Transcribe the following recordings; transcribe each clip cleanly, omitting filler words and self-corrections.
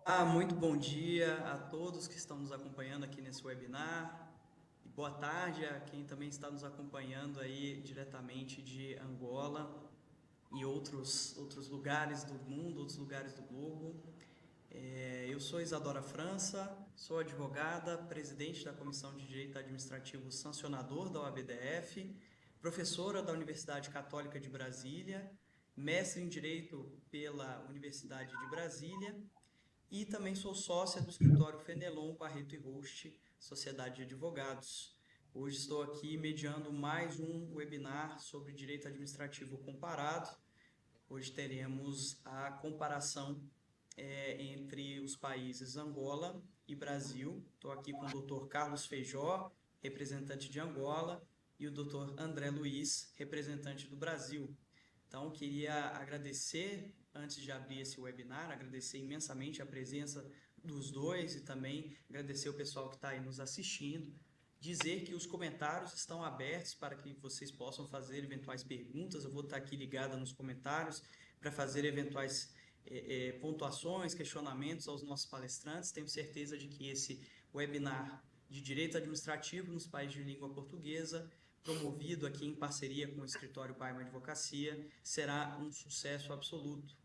Muito bom dia a todos que estão nos acompanhando aqui nesse webinar. E boa tarde a quem também está nos acompanhando aí diretamente de Angola e outros lugares do mundo, outros lugares do globo. Eu sou Isadora França, sou advogada, presidente da Comissão de Direito Administrativo Sancionador da OABDF, professora da Universidade Católica de Brasília, mestre em Direito pela Universidade de Brasília e também sou sócia do escritório Fenelon Barreto e Host, Sociedade de Advogados. Hoje estou aqui mediando mais um webinar sobre direito administrativo comparado. Hoje teremos a comparação entre os países Angola e Brasil. Estou aqui com o Dr. Carlos Feijó, representante de Angola, e o Dr. André Luiz, representante do Brasil. Então, queria agradecer, antes de abrir esse webinar, agradecer imensamente a presença dos dois e também agradecer o pessoal que está aí nos assistindo. Dizer que os comentários estão abertos para que vocês possam fazer eventuais perguntas. Eu vou estar aqui ligada nos comentários para fazer eventuais pontuações, questionamentos aos nossos palestrantes. Tenho certeza de que esse webinar de Direito Administrativo nos países de língua portuguesa, promovido aqui em parceria com o escritório Paima Advocacia, será um sucesso absoluto.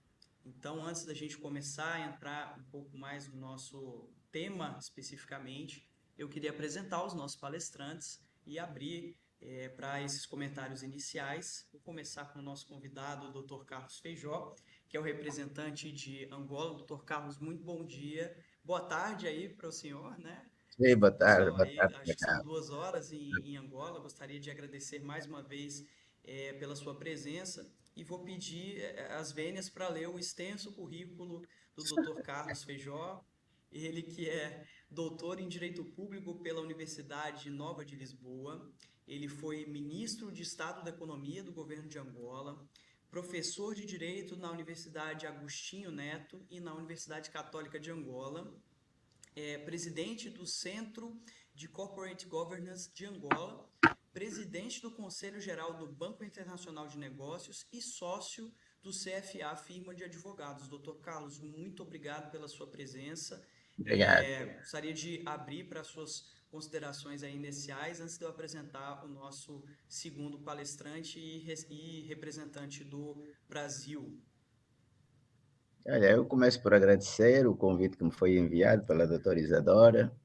Então, antes da gente começar a entrar um pouco mais no nosso tema especificamente, eu queria apresentar os nossos palestrantes e abrir para esses comentários iniciais. Vou começar com o nosso convidado, o Dr. Carlos Feijó, que é o representante de Angola. Dr. Carlos, muito bom dia. Boa tarde aí para o senhor, né? Sim, boa tarde, Pessoal boa aí, tarde. acho que são 2 horas em Angola. Gostaria de agradecer mais uma vez pela sua presença e vou pedir as vênias para ler o extenso currículo do Dr. Carlos Feijó, ele que é doutor em Direito Público pela Universidade Nova de Lisboa, ele foi ministro de Estado da Economia do governo de Angola, professor de Direito na Universidade Agostinho Neto e na Universidade Católica de Angola, presidente do Centro de Corporate Governance de Angola, presidente do Conselho Geral do Banco Internacional de Negócios e sócio do CFA, firma de advogados. Dr. Carlos, muito obrigado pela sua presença. Obrigado. Gostaria de abrir para as suas considerações aí iniciais, antes de eu apresentar o nosso segundo palestrante e representante do Brasil. Olha, eu começo por agradecer o convite que me foi enviado pela doutora Isadora.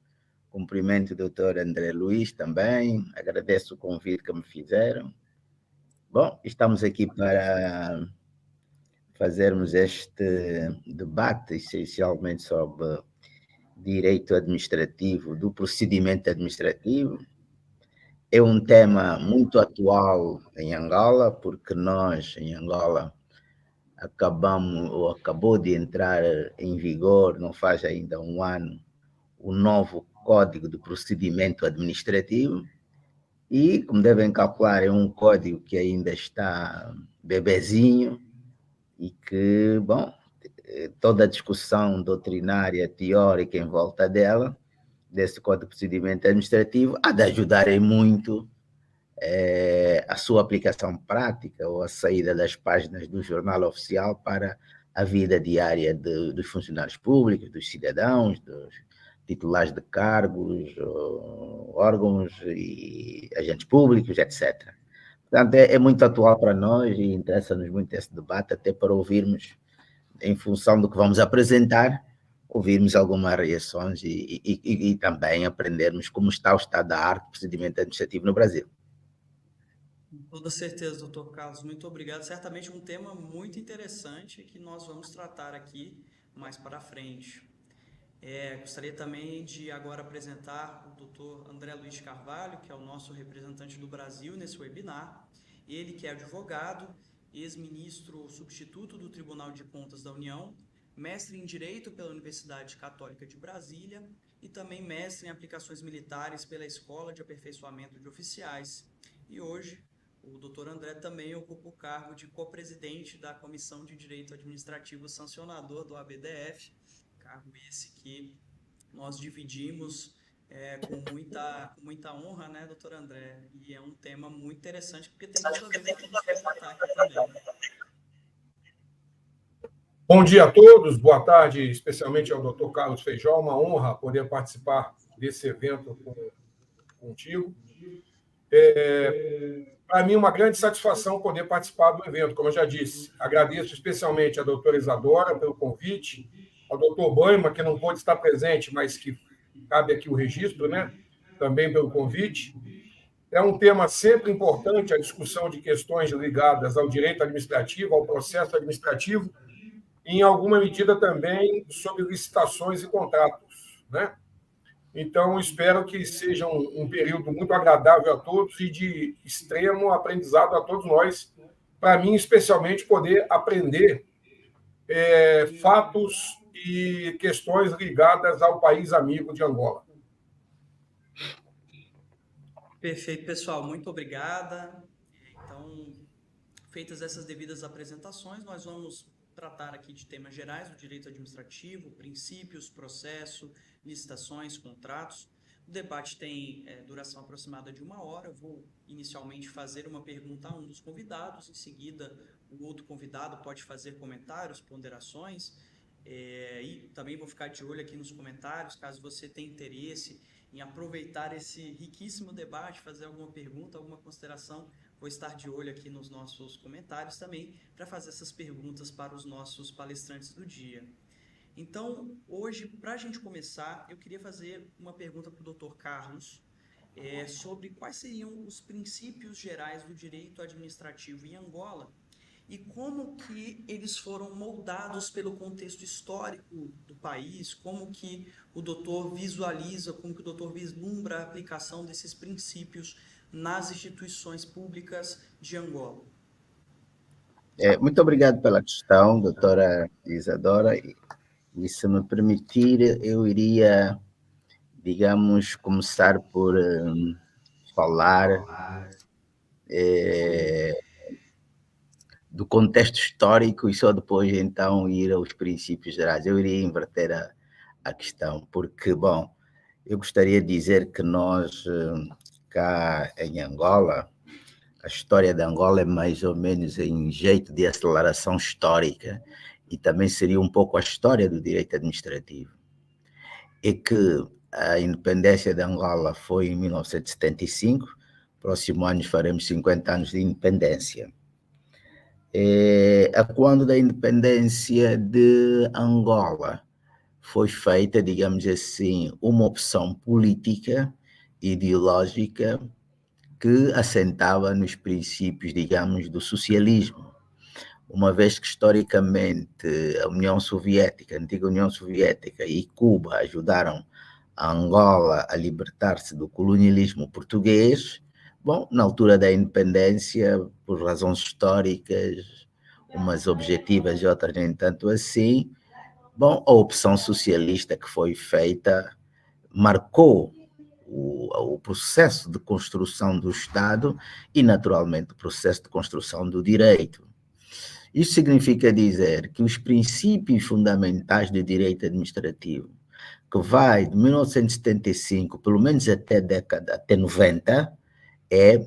Cumprimento o doutor André Luiz também. Agradeço o convite que me fizeram. Bom, estamos aqui para fazermos este debate essencialmente sobre direito administrativo, do procedimento administrativo. É um tema muito atual em Angola, porque nós, em Angola, acabou de entrar em vigor, não faz ainda um ano, o novo Código de Procedimento Administrativo e, como devem calcular, é um código que ainda está bebezinho e que, bom, toda a discussão doutrinária, teórica em volta dela, desse Código de Procedimento Administrativo, há de ajudar em muito a sua aplicação prática ou a saída das páginas do jornal oficial para a vida diária dos funcionários públicos, dos cidadãos, dos titulares de cargos, órgãos e agentes públicos, etc. Portanto, é muito atual para nós e interessa-nos muito esse debate, até para ouvirmos, em função do que vamos apresentar, ouvirmos algumas reações e também aprendermos como está o estado da arte do procedimento administrativo no Brasil. Com toda certeza, doutor Carlos, muito obrigado. Certamente um tema muito interessante que nós vamos tratar aqui mais para frente. Gostaria também de agora apresentar o doutor André Luiz Carvalho, que é o nosso representante do Brasil nesse webinar. Ele que é advogado, ex-ministro substituto do Tribunal de Contas da União, mestre em Direito pela Universidade Católica de Brasília e também mestre em Aplicações Militares pela Escola de Aperfeiçoamento de Oficiais. E hoje o Dr. André também ocupa o cargo de co-presidente da Comissão de Direito Administrativo Sancionador do ABDF, cargo esse que nós dividimos com muita honra, né, doutor André? E é um tema muito interessante, porque tem tudo a ver com o que a gente vai tratar aqui também. Bom dia a todos, boa tarde, especialmente ao Dr. Carlos Feijó, uma honra poder participar desse evento contigo. Para mim, uma grande satisfação poder participar do evento, como eu já disse. Agradeço especialmente à doutora Isadora pelo convite, ao doutor Boima, que não pôde estar presente, mas que cabe aqui o registro, né? Também pelo convite. É um tema sempre importante, a discussão de questões ligadas ao direito administrativo, ao processo administrativo, e, em alguma medida, também sobre licitações e contratos, né? Então, espero que seja um período muito agradável a todos e de extremo aprendizado a todos nós. Para mim, especialmente, poder aprender fatos e questões ligadas ao país amigo de Angola. Perfeito, pessoal. Muito obrigada. Então, feitas essas devidas apresentações, nós vamos tratar aqui de temas gerais do direito administrativo, princípios, processo, licitações, contratos. O debate tem duração aproximada de 1 hora. Eu vou inicialmente fazer uma pergunta a um dos convidados, em seguida o outro convidado pode fazer comentários, ponderações, e também vou ficar de olho aqui nos comentários, caso você tenha interesse em aproveitar esse riquíssimo debate, fazer alguma pergunta, alguma consideração, vou estar de olho aqui nos nossos comentários também para fazer essas perguntas para os nossos palestrantes do dia. Então, hoje, para a gente começar, eu queria fazer uma pergunta para o Dr. Carlos sobre quais seriam os princípios gerais do direito administrativo em Angola e como que eles foram moldados pelo contexto histórico do país, como que o doutor visualiza, como que o doutor vislumbra a aplicação desses princípios nas instituições públicas de Angola. Muito obrigado pela questão, doutora Isadora. E se me permitir, eu iria, digamos, começar por falar do contexto histórico e só depois, então, ir aos princípios gerais. Eu iria inverter a questão, porque, bom, eu gostaria de dizer que nós, cá em Angola, a história de Angola é mais ou menos em jeito de aceleração histórica e também seria um pouco a história do direito administrativo. É que a independência de Angola foi em 1975, próximo ano faremos 50 anos de independência. A quando da independência de Angola foi feita, digamos assim, uma opção política, ideológica, que assentava nos princípios, digamos, do socialismo, uma vez que historicamente a União Soviética, a antiga União Soviética e Cuba ajudaram a Angola a libertar-se do colonialismo português. Bom, na altura da independência, por razões históricas, umas objetivas e outras nem tanto assim, bom, a opção socialista que foi feita marcou o processo de construção do Estado e, naturalmente, o processo de construção do direito. Isso significa dizer que os princípios fundamentais do direito administrativo, que vai de 1975, pelo menos até 90,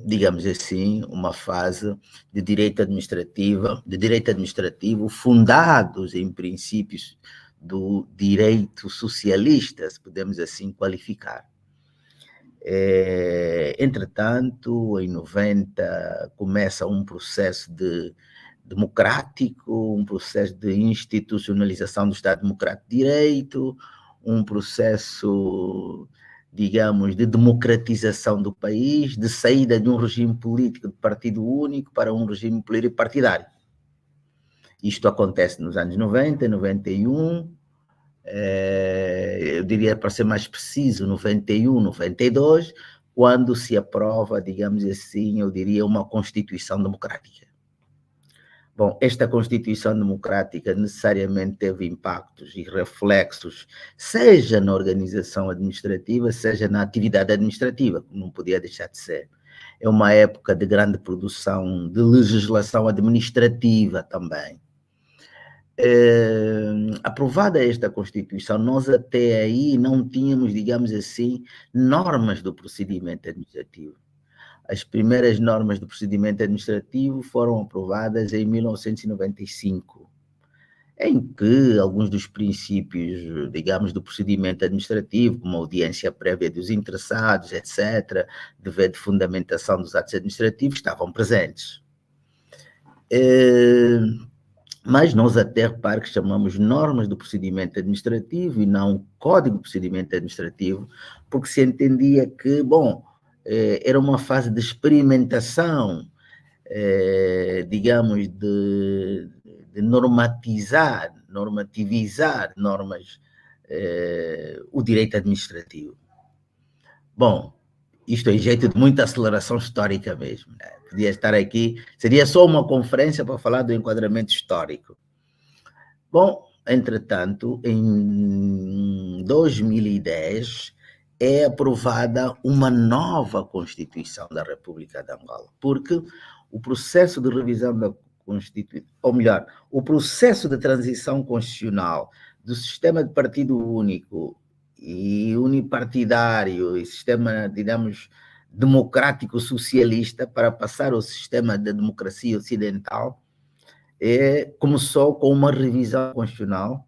digamos assim, uma fase de direito administrativo fundados em princípios do direito socialista, se podemos assim qualificar. Entretanto, em 90, começa um processo democrático, um processo de institucionalização do Estado Democrático de Direito, um processo, digamos, de democratização do país, de saída de um regime político de partido único para um regime pluripartidário. Isto acontece nos anos 90, 91, eu diria, para ser mais preciso, 91, 92, quando se aprova, digamos assim, eu diria, uma Constituição Democrática. Bom, esta Constituição Democrática necessariamente teve impactos e reflexos, seja na organização administrativa, seja na atividade administrativa, como não podia deixar de ser. É uma época de grande produção de legislação administrativa também. Aprovada esta Constituição, nós até aí não tínhamos, digamos assim, normas do procedimento administrativo. As primeiras normas do procedimento administrativo foram aprovadas em 1995. em que alguns dos princípios, digamos, do procedimento administrativo, como a audiência prévia dos interessados, etc., dever de fundamentação dos atos administrativos, estavam presentes. Mas nós até, repare que chamamos normas do procedimento administrativo e não código de procedimento administrativo, porque se entendia que, bom, era uma fase de experimentação, digamos, de normativizar normas, o direito administrativo. Bom, isto é jeito de muita aceleração histórica mesmo, né? Podia estar aqui, seria só uma conferência para falar do enquadramento histórico. Bom, entretanto, em 2010 é aprovada uma nova Constituição da República de Angola, porque o processo de revisão da Constituição, ou melhor, o processo de transição constitucional do sistema de partido único e unipartidário e sistema, digamos, democrático socialista para passar ao sistema da democracia ocidental, começou com uma revisão constitucional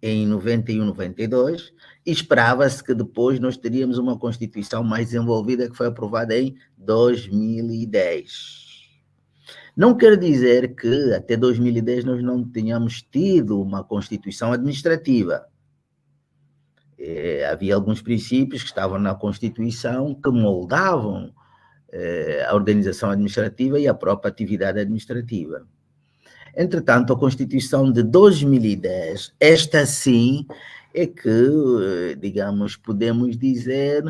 em 91, 92, e esperava-se que depois nós teríamos uma Constituição mais desenvolvida que foi aprovada em 2010. Não quer dizer que até 2010 nós não tenhamos tido uma Constituição administrativa. Havia alguns princípios que estavam na Constituição que moldavam a organização administrativa e a própria atividade administrativa. Entretanto, a Constituição de 2010, esta sim, é que, digamos, podemos dizer,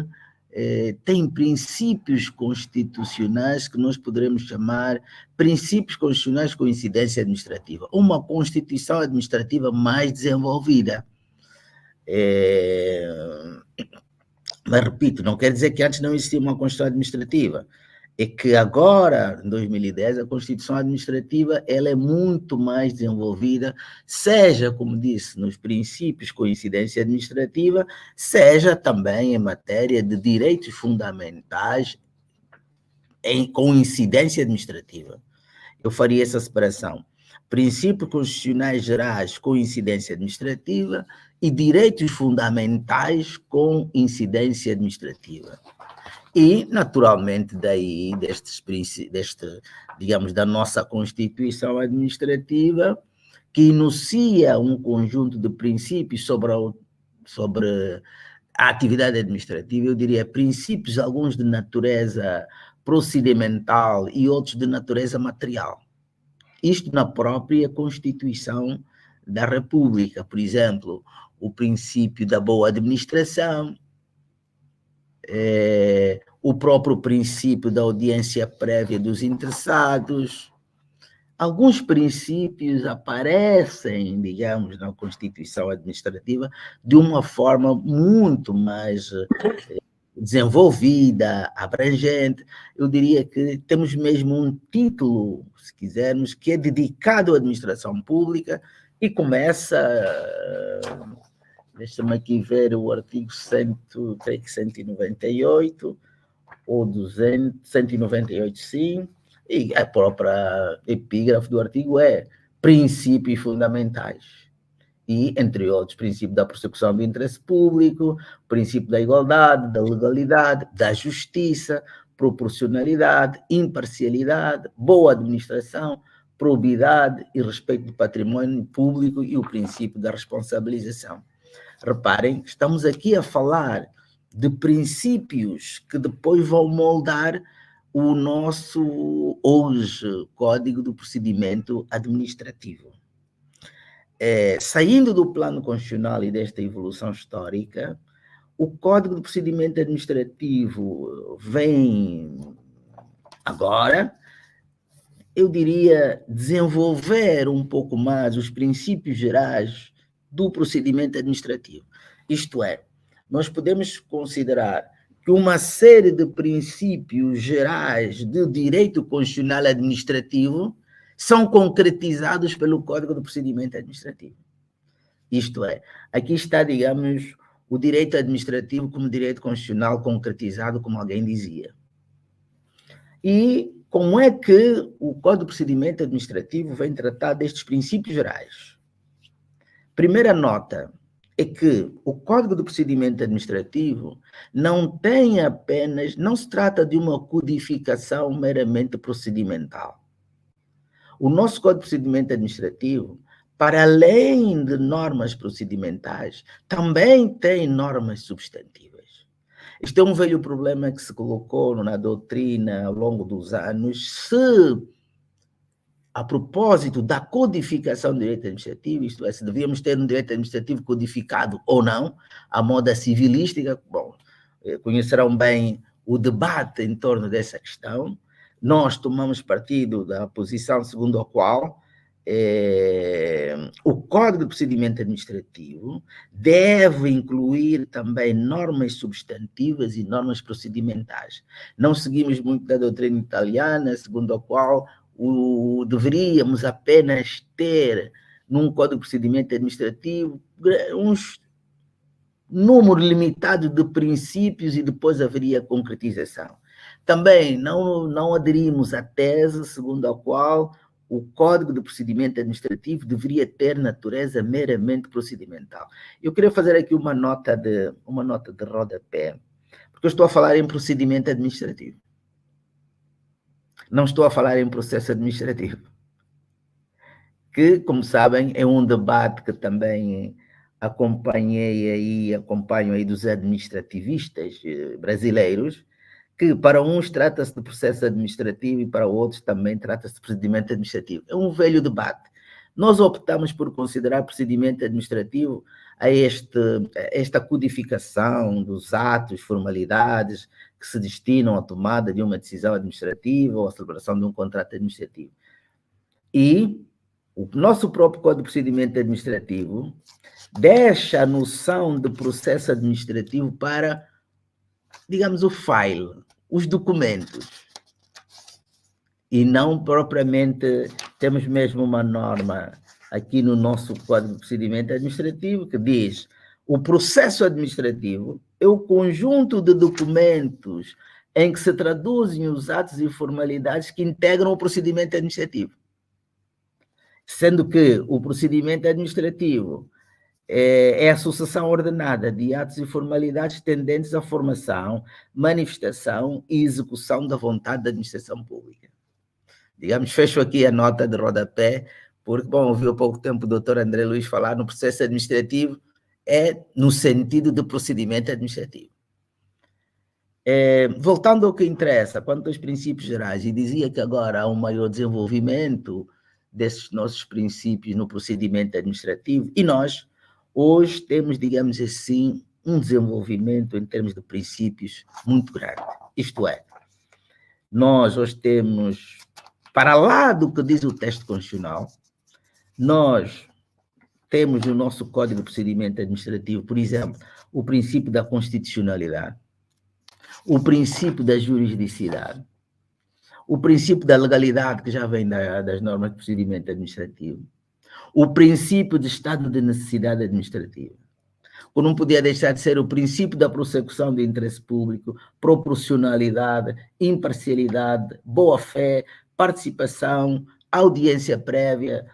tem princípios constitucionais que nós poderemos chamar princípios constitucionais com incidência administrativa. Uma Constituição administrativa mais desenvolvida. Mas, repito, não quer dizer que antes não existia uma Constituição administrativa. É que agora, em 2010, a Constituição Administrativa ela é muito mais desenvolvida, seja, como disse, nos princípios com incidência administrativa, seja também em matéria de direitos fundamentais com incidência administrativa. Eu faria essa separação. Princípios constitucionais gerais com incidência administrativa e direitos fundamentais com incidência administrativa. E, naturalmente, daí, digamos, da nossa Constituição Administrativa, que enuncia um conjunto de princípios sobre a atividade administrativa, eu diria princípios, alguns de natureza procedimental e outros de natureza material. Isto na própria Constituição da República, por exemplo, o princípio da boa administração, o próprio princípio da audiência prévia dos interessados. Alguns princípios aparecem, digamos, na Constituição Administrativa de uma forma muito mais desenvolvida, abrangente. Eu diria que temos mesmo um título, se quisermos, que é dedicado à administração pública e começa... Deixa-me aqui ver o artigo 198, ou 198, sim, e a própria epígrafe do artigo é princípios fundamentais. E, entre outros, princípio da persecução do interesse público, princípio da igualdade, da legalidade, da justiça, proporcionalidade, imparcialidade, boa administração, probidade e respeito do patrimônio público e o princípio da responsabilização. Reparem, estamos aqui a falar de princípios que depois vão moldar o nosso, hoje, Código do Procedimento Administrativo. Saindo do plano constitucional e desta evolução histórica, o Código do Procedimento Administrativo vem agora, eu diria, desenvolver um pouco mais os princípios gerais do procedimento administrativo. Isto é, nós podemos considerar que uma série de princípios gerais do direito constitucional administrativo são concretizados pelo Código do Procedimento Administrativo. Isto é, aqui está, digamos, o direito administrativo como direito constitucional concretizado, como alguém dizia. E como é que o Código do Procedimento Administrativo vem tratar destes princípios gerais? Primeira nota é que o Código de Procedimento Administrativo não se trata de uma codificação meramente procedimental. O nosso Código de Procedimento Administrativo, para além de normas procedimentais, também tem normas substantivas. Este é um velho problema que se colocou na doutrina ao longo dos anos, a propósito da codificação do direito administrativo, isto é, se devíamos ter um direito administrativo codificado ou não, a moda civilística, bom, conhecerão bem o debate em torno dessa questão. Nós tomamos partido da posição segundo a qual o Código de Procedimento Administrativo deve incluir também normas substantivas e normas procedimentais. Não seguimos muito da doutrina italiana, segundo a qual deveríamos apenas ter, num Código de Procedimento Administrativo, uns número limitado de princípios e depois haveria concretização. Também não aderimos à tese segundo a qual o Código de Procedimento Administrativo deveria ter natureza meramente procedimental. Eu queria fazer aqui uma nota de rodapé, porque eu estou a falar em procedimento administrativo. Não estou a falar em processo administrativo, que, como sabem, é um debate que também acompanho aí dos administrativistas brasileiros, que para uns trata-se de processo administrativo e para outros também trata-se de procedimento administrativo. É um velho debate. Nós optamos por considerar procedimento administrativo esta codificação dos atos, formalidades que se destinam à tomada de uma decisão administrativa ou à celebração de um contrato administrativo. E o nosso próprio Código de Procedimento Administrativo deixa a noção de processo administrativo para, digamos, o file, os documentos. E não propriamente, temos mesmo uma norma aqui no nosso Código de Procedimento Administrativo que diz: o processo administrativo é o conjunto de documentos em que se traduzem os atos e formalidades que integram o procedimento administrativo. Sendo que o procedimento administrativo é a sucessão ordenada de atos e formalidades tendentes à formação, manifestação e execução da vontade da administração pública. Digamos, fecho aqui a nota de rodapé, porque, bom, ouvi há pouco tempo o doutor André Luiz falar no processo administrativo, no sentido de procedimento administrativo. Voltando ao que interessa, quanto aos princípios gerais, e dizia que agora há um maior desenvolvimento desses nossos princípios no procedimento administrativo, e nós, hoje, temos, digamos assim, um desenvolvimento em termos de princípios muito grande. Isto é, nós hoje temos, para lá do que diz o texto constitucional, nós temos no nosso Código de Procedimento Administrativo, por exemplo, o princípio da constitucionalidade, o princípio da juridicidade, o princípio da legalidade, que já vem das normas de procedimento administrativo, o princípio de estado de necessidade administrativa, que não podia deixar de ser o princípio da prossecução do interesse público, proporcionalidade, imparcialidade, boa-fé, participação, audiência prévia,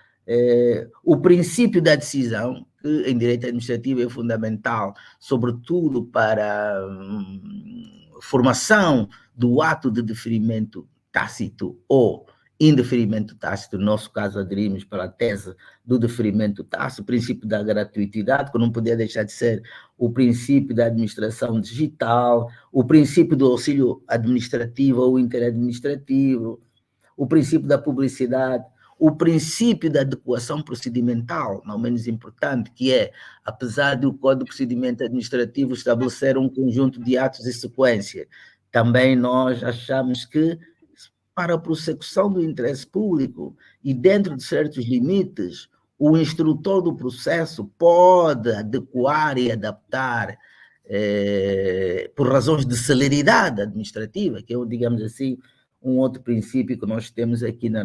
o princípio da decisão, que em direito administrativo é fundamental, sobretudo para a formação do ato de deferimento tácito ou indeferimento tácito. No nosso caso, aderimos para a tese do deferimento tácito, o princípio da gratuitidade, que não podia deixar de ser o princípio da administração digital, o princípio do auxílio administrativo ou interadministrativo, o princípio da publicidade, o princípio da adequação procedimental, não menos importante, que é, apesar do Código de Procedimento Administrativo estabelecer um conjunto de atos e sequência, também nós achamos que, para a prossecução do interesse público e dentro de certos limites, o instrutor do processo pode adequar e adaptar por razões de celeridade administrativa, que é, digamos assim, um outro princípio que nós temos aqui no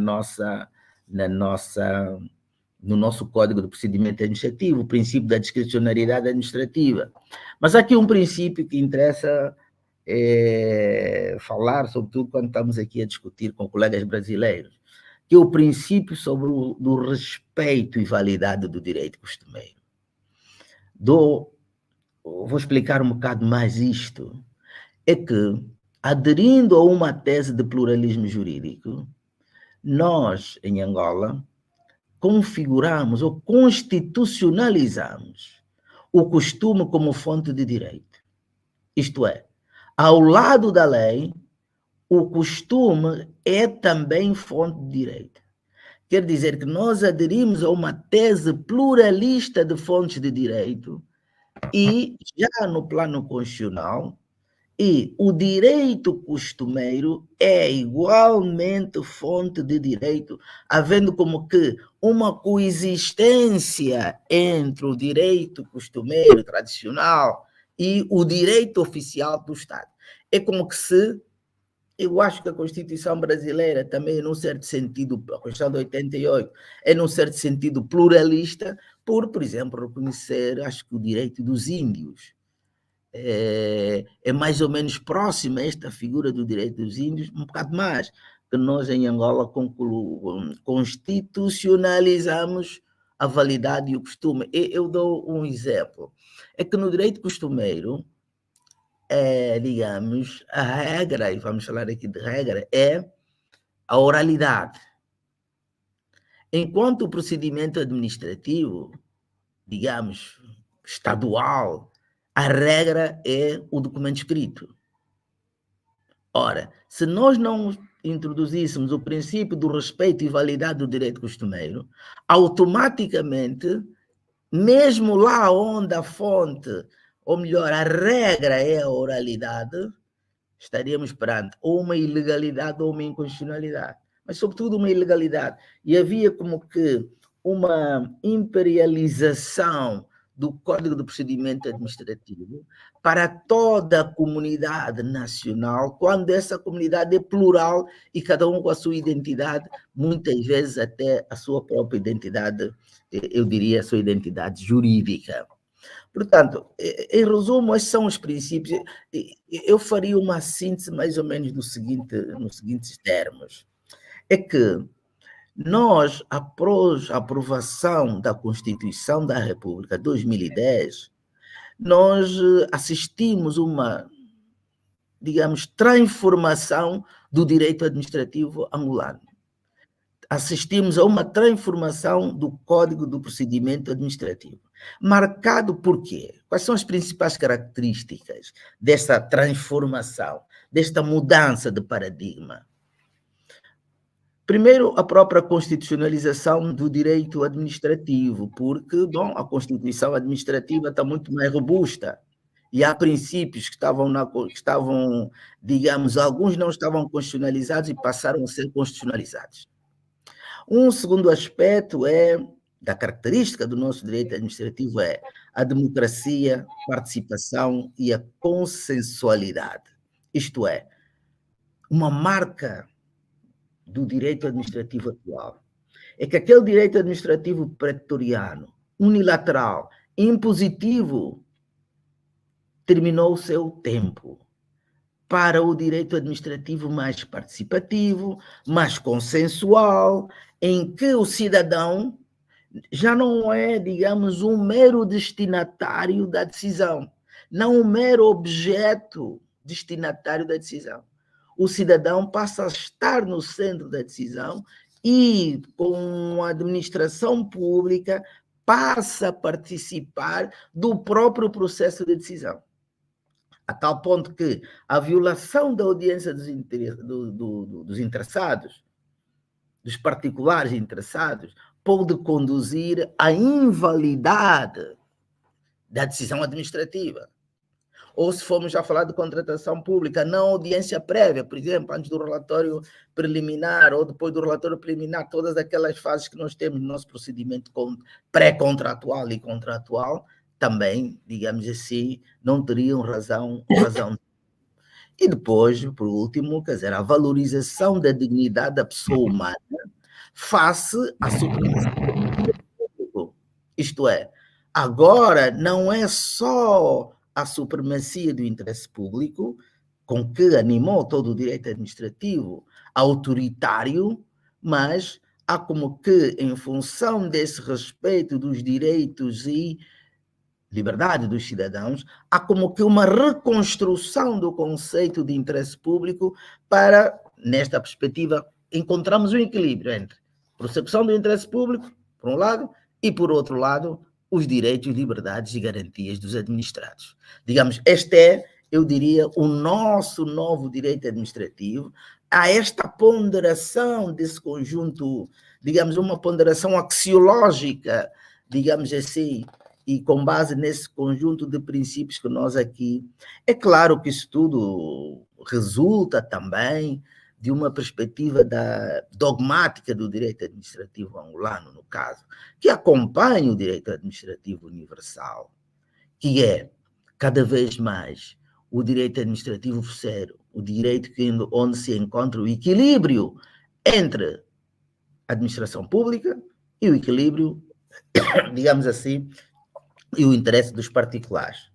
nosso Código de Procedimento Administrativo, o princípio da discricionariedade administrativa. Mas há aqui um princípio que interessa falar, sobretudo quando estamos aqui a discutir com colegas brasileiros, que é o princípio sobre do respeito e validade do direito costumeiro. Vou explicar um bocado mais isto. É que, aderindo a uma tese de pluralismo jurídico, nós, em Angola, configuramos ou constitucionalizamos o costume como fonte de direito. Isto é, ao lado da lei, o costume é também fonte de direito. Quer dizer que nós aderimos a uma tese pluralista de fontes de direito e, já no plano constitucional, e o direito costumeiro é igualmente fonte de direito, havendo como que uma coexistência entre o direito costumeiro tradicional e o direito oficial do Estado. É como que se, eu acho que a Constituição brasileira também, num certo sentido, a Constituição de 88, é num certo sentido pluralista, por exemplo, reconhecer, acho que o direito dos índios é mais ou menos próxima a esta figura do direito dos índios, um bocado mais, que nós em Angola constitucionalizamos a validade e o costume. Eu dou um exemplo. É que no direito costumeiro, digamos, a regra, e vamos falar aqui de regra, é a oralidade. Enquanto o procedimento administrativo, digamos, estadual, a regra é o documento escrito. Ora, se nós não introduzíssemos o princípio do respeito e validade do direito costumeiro, automaticamente, mesmo lá onde a fonte, ou melhor, a regra é a oralidade, estaríamos perante ou uma ilegalidade ou uma inconstitucionalidade, mas sobretudo uma ilegalidade. E havia como que uma imperialização do Código de Procedimento Administrativo para toda a comunidade nacional, quando essa comunidade é plural e cada um com a sua identidade, muitas vezes até a sua própria identidade, eu diria a sua identidade jurídica. Portanto, em resumo, esses são os princípios. Eu faria uma síntese mais ou menos nos seguintes termos. É que nós, após a aprovação da Constituição da República 2010, nós assistimos uma, digamos, transformação do direito administrativo angolano. Assistimos a uma transformação do Código do Procedimento Administrativo. Marcado por quê? Quais são as principais características dessa transformação, desta mudança de paradigma? Primeiro, a própria constitucionalização do direito administrativo, porque, bom, a Constituição administrativa está muito mais robusta e há princípios que estavam, digamos, alguns não estavam constitucionalizados e passaram a ser constitucionalizados. Um segundo aspecto da característica do nosso direito administrativo é a democracia, participação e a consensualidade. Isto é, uma marca do direito administrativo atual é que aquele direito administrativo pretoriano, unilateral, impositivo, terminou o seu tempo para o direito administrativo mais participativo, mais consensual, em que o cidadão já não é, digamos, um mero destinatário da decisão, não um mero objeto destinatário da decisão. O cidadão passa a estar no centro da decisão e, com a administração pública, passa a participar do próprio processo de decisão. A tal ponto que a violação da audiência dos interessados, dos particulares interessados, pode conduzir à invalidade da decisão administrativa. Ou se formos já falar de contratação pública, não audiência prévia, por exemplo, antes do relatório preliminar ou depois do relatório preliminar, todas aquelas fases que nós temos no nosso procedimento pré-contratual e contratual, também, digamos assim, não teriam razão. E depois, por último, quer dizer, a valorização da dignidade da pessoa humana face à supremacia do público. Isto é, agora não é só a supremacia do interesse público, com que animou todo o direito administrativo autoritário, mas há como que, em função desse respeito dos direitos e liberdade dos cidadãos, há como que uma reconstrução do conceito de interesse público para, nesta perspectiva, encontramos um equilíbrio entre prossecução do interesse público, por um lado, e, por outro lado, os direitos, liberdades e garantias dos administrados. Digamos, este é, eu diria, o nosso novo direito administrativo. Há esta ponderação desse conjunto, digamos, uma ponderação axiológica, digamos assim, e com base nesse conjunto de princípios que nós aqui... É claro que isso tudo resulta também de uma perspectiva dogmática do direito administrativo angolano, no caso, que acompanha o direito administrativo universal, que é, cada vez mais, o direito administrativo ser o direito onde se encontra o equilíbrio entre a administração pública e o equilíbrio, digamos assim, e o interesse dos particulares.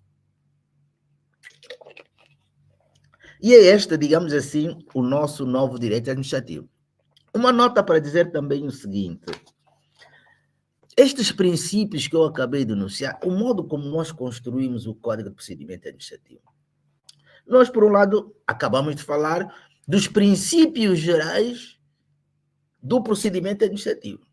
E é este, digamos assim, o nosso novo direito administrativo. Uma nota para dizer também o seguinte: estes princípios que eu acabei de enunciar, o modo como nós construímos o Código de Procedimento Administrativo. Nós, por um lado, acabamos de falar dos princípios gerais do procedimento administrativo.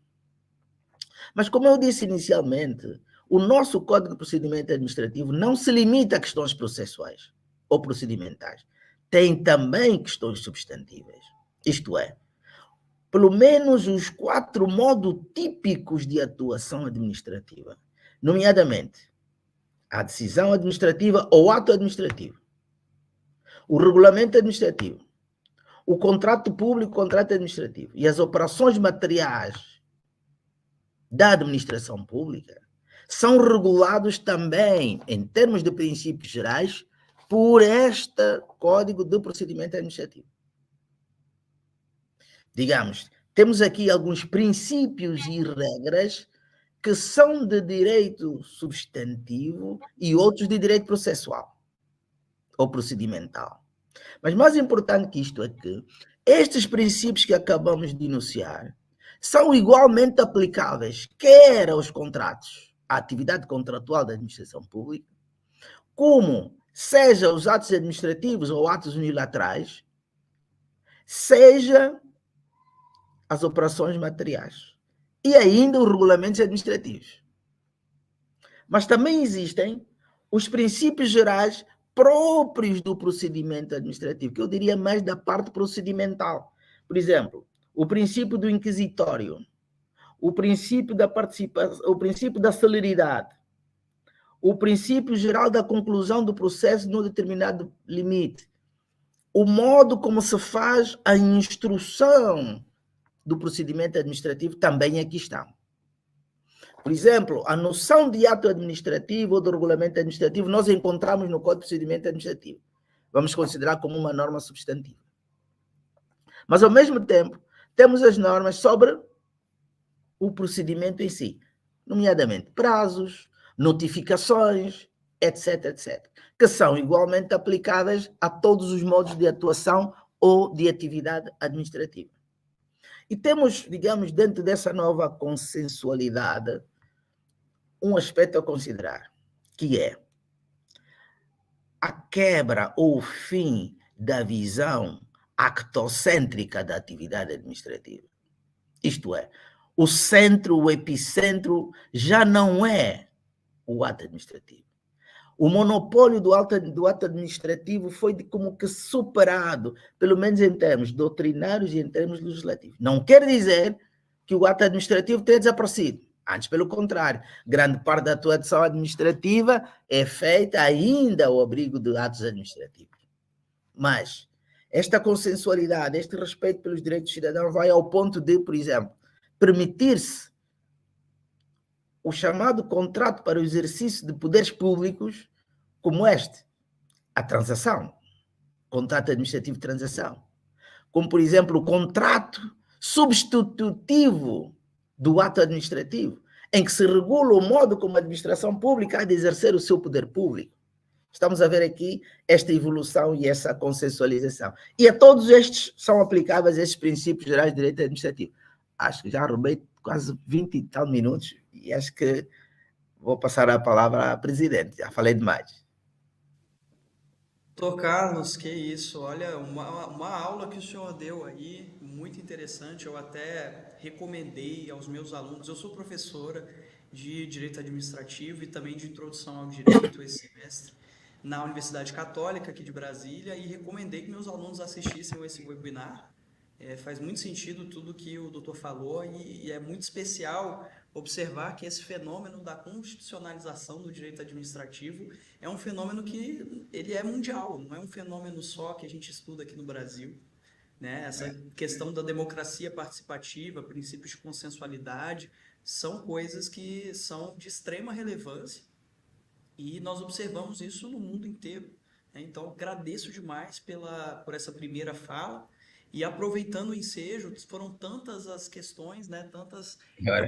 Mas, como eu disse inicialmente, o nosso Código de Procedimento Administrativo não se limita a questões processuais ou procedimentais. Tem também questões substantivas. Isto é, pelo menos os 4 modos típicos de atuação administrativa, nomeadamente a decisão administrativa ou ato administrativo, o regulamento administrativo, o contrato público, contrato administrativo e as operações materiais da administração pública são regulados também, em termos de princípios gerais, por este Código de Procedimento Administrativo. Digamos, temos aqui alguns princípios e regras que são de direito substantivo e outros de direito processual ou procedimental. Mas mais importante que isto é que estes princípios que acabamos de enunciar são igualmente aplicáveis quer aos contratos, à atividade contratual da administração pública, como seja os atos administrativos ou atos unilaterais, seja as operações materiais e ainda os regulamentos administrativos. Mas também existem os princípios gerais próprios do procedimento administrativo, que eu diria mais da parte procedimental. Por exemplo, o princípio do inquisitório, o princípio da participação, o princípio da celeridade, o princípio geral da conclusão do processo num determinado limite, o modo como se faz a instrução do procedimento administrativo também aqui estão. Por exemplo, a noção de ato administrativo ou do regulamento administrativo nós encontramos no Código de Procedimento Administrativo. Vamos considerar como uma norma substantiva. Mas, ao mesmo tempo, temos as normas sobre o procedimento em si, nomeadamente prazos, notificações, etc., etc., que são igualmente aplicáveis a todos os modos de atuação ou de atividade administrativa. E temos, digamos, dentro dessa nova consensualidade, um aspecto a considerar, que é a quebra ou o fim da visão actocêntrica da atividade administrativa. Isto é, o centro, o epicentro já não é o ato administrativo. O monopólio do ato administrativo foi como que superado, pelo menos em termos doutrinários e em termos legislativos. Não quer dizer que o ato administrativo tenha desaparecido. Antes, pelo contrário, grande parte da atuação administrativa é feita ainda ao abrigo de atos administrativos. Mas esta consensualidade, este respeito pelos direitos dos cidadãos vai ao ponto de, por exemplo, permitir-se o chamado contrato para o exercício de poderes públicos, como este, a transação, contrato administrativo de transação, como, por exemplo, o contrato substitutivo do ato administrativo, em que se regula o modo como a administração pública há de exercer o seu poder público. Estamos a ver aqui esta evolução e essa consensualização. E a todos estes são aplicáveis estes princípios gerais de direito administrativo. Acho que já roubei quase 20 e tal minutos e acho que vou passar a palavra à presidente. Já falei demais. Doutor Carlos, que isso, olha, uma aula que o senhor deu aí, muito interessante, eu até recomendei aos meus alunos, eu sou professora de Direito Administrativo e também de Introdução ao Direito esse semestre na Universidade Católica aqui de Brasília e recomendei que meus alunos assistissem esse webinar. Faz muito sentido tudo que o doutor falou e é muito especial observar que esse fenômeno da constitucionalização do direito administrativo é um fenômeno que ele é mundial, não é um fenômeno só que a gente estuda aqui no Brasil, né? Essa questão da democracia participativa, princípios de consensualidade, são coisas que são de extrema relevância e nós observamos isso no mundo inteiro, né? Então, agradeço demais por essa primeira fala. E aproveitando o ensejo, foram tantas as questões, né, tantas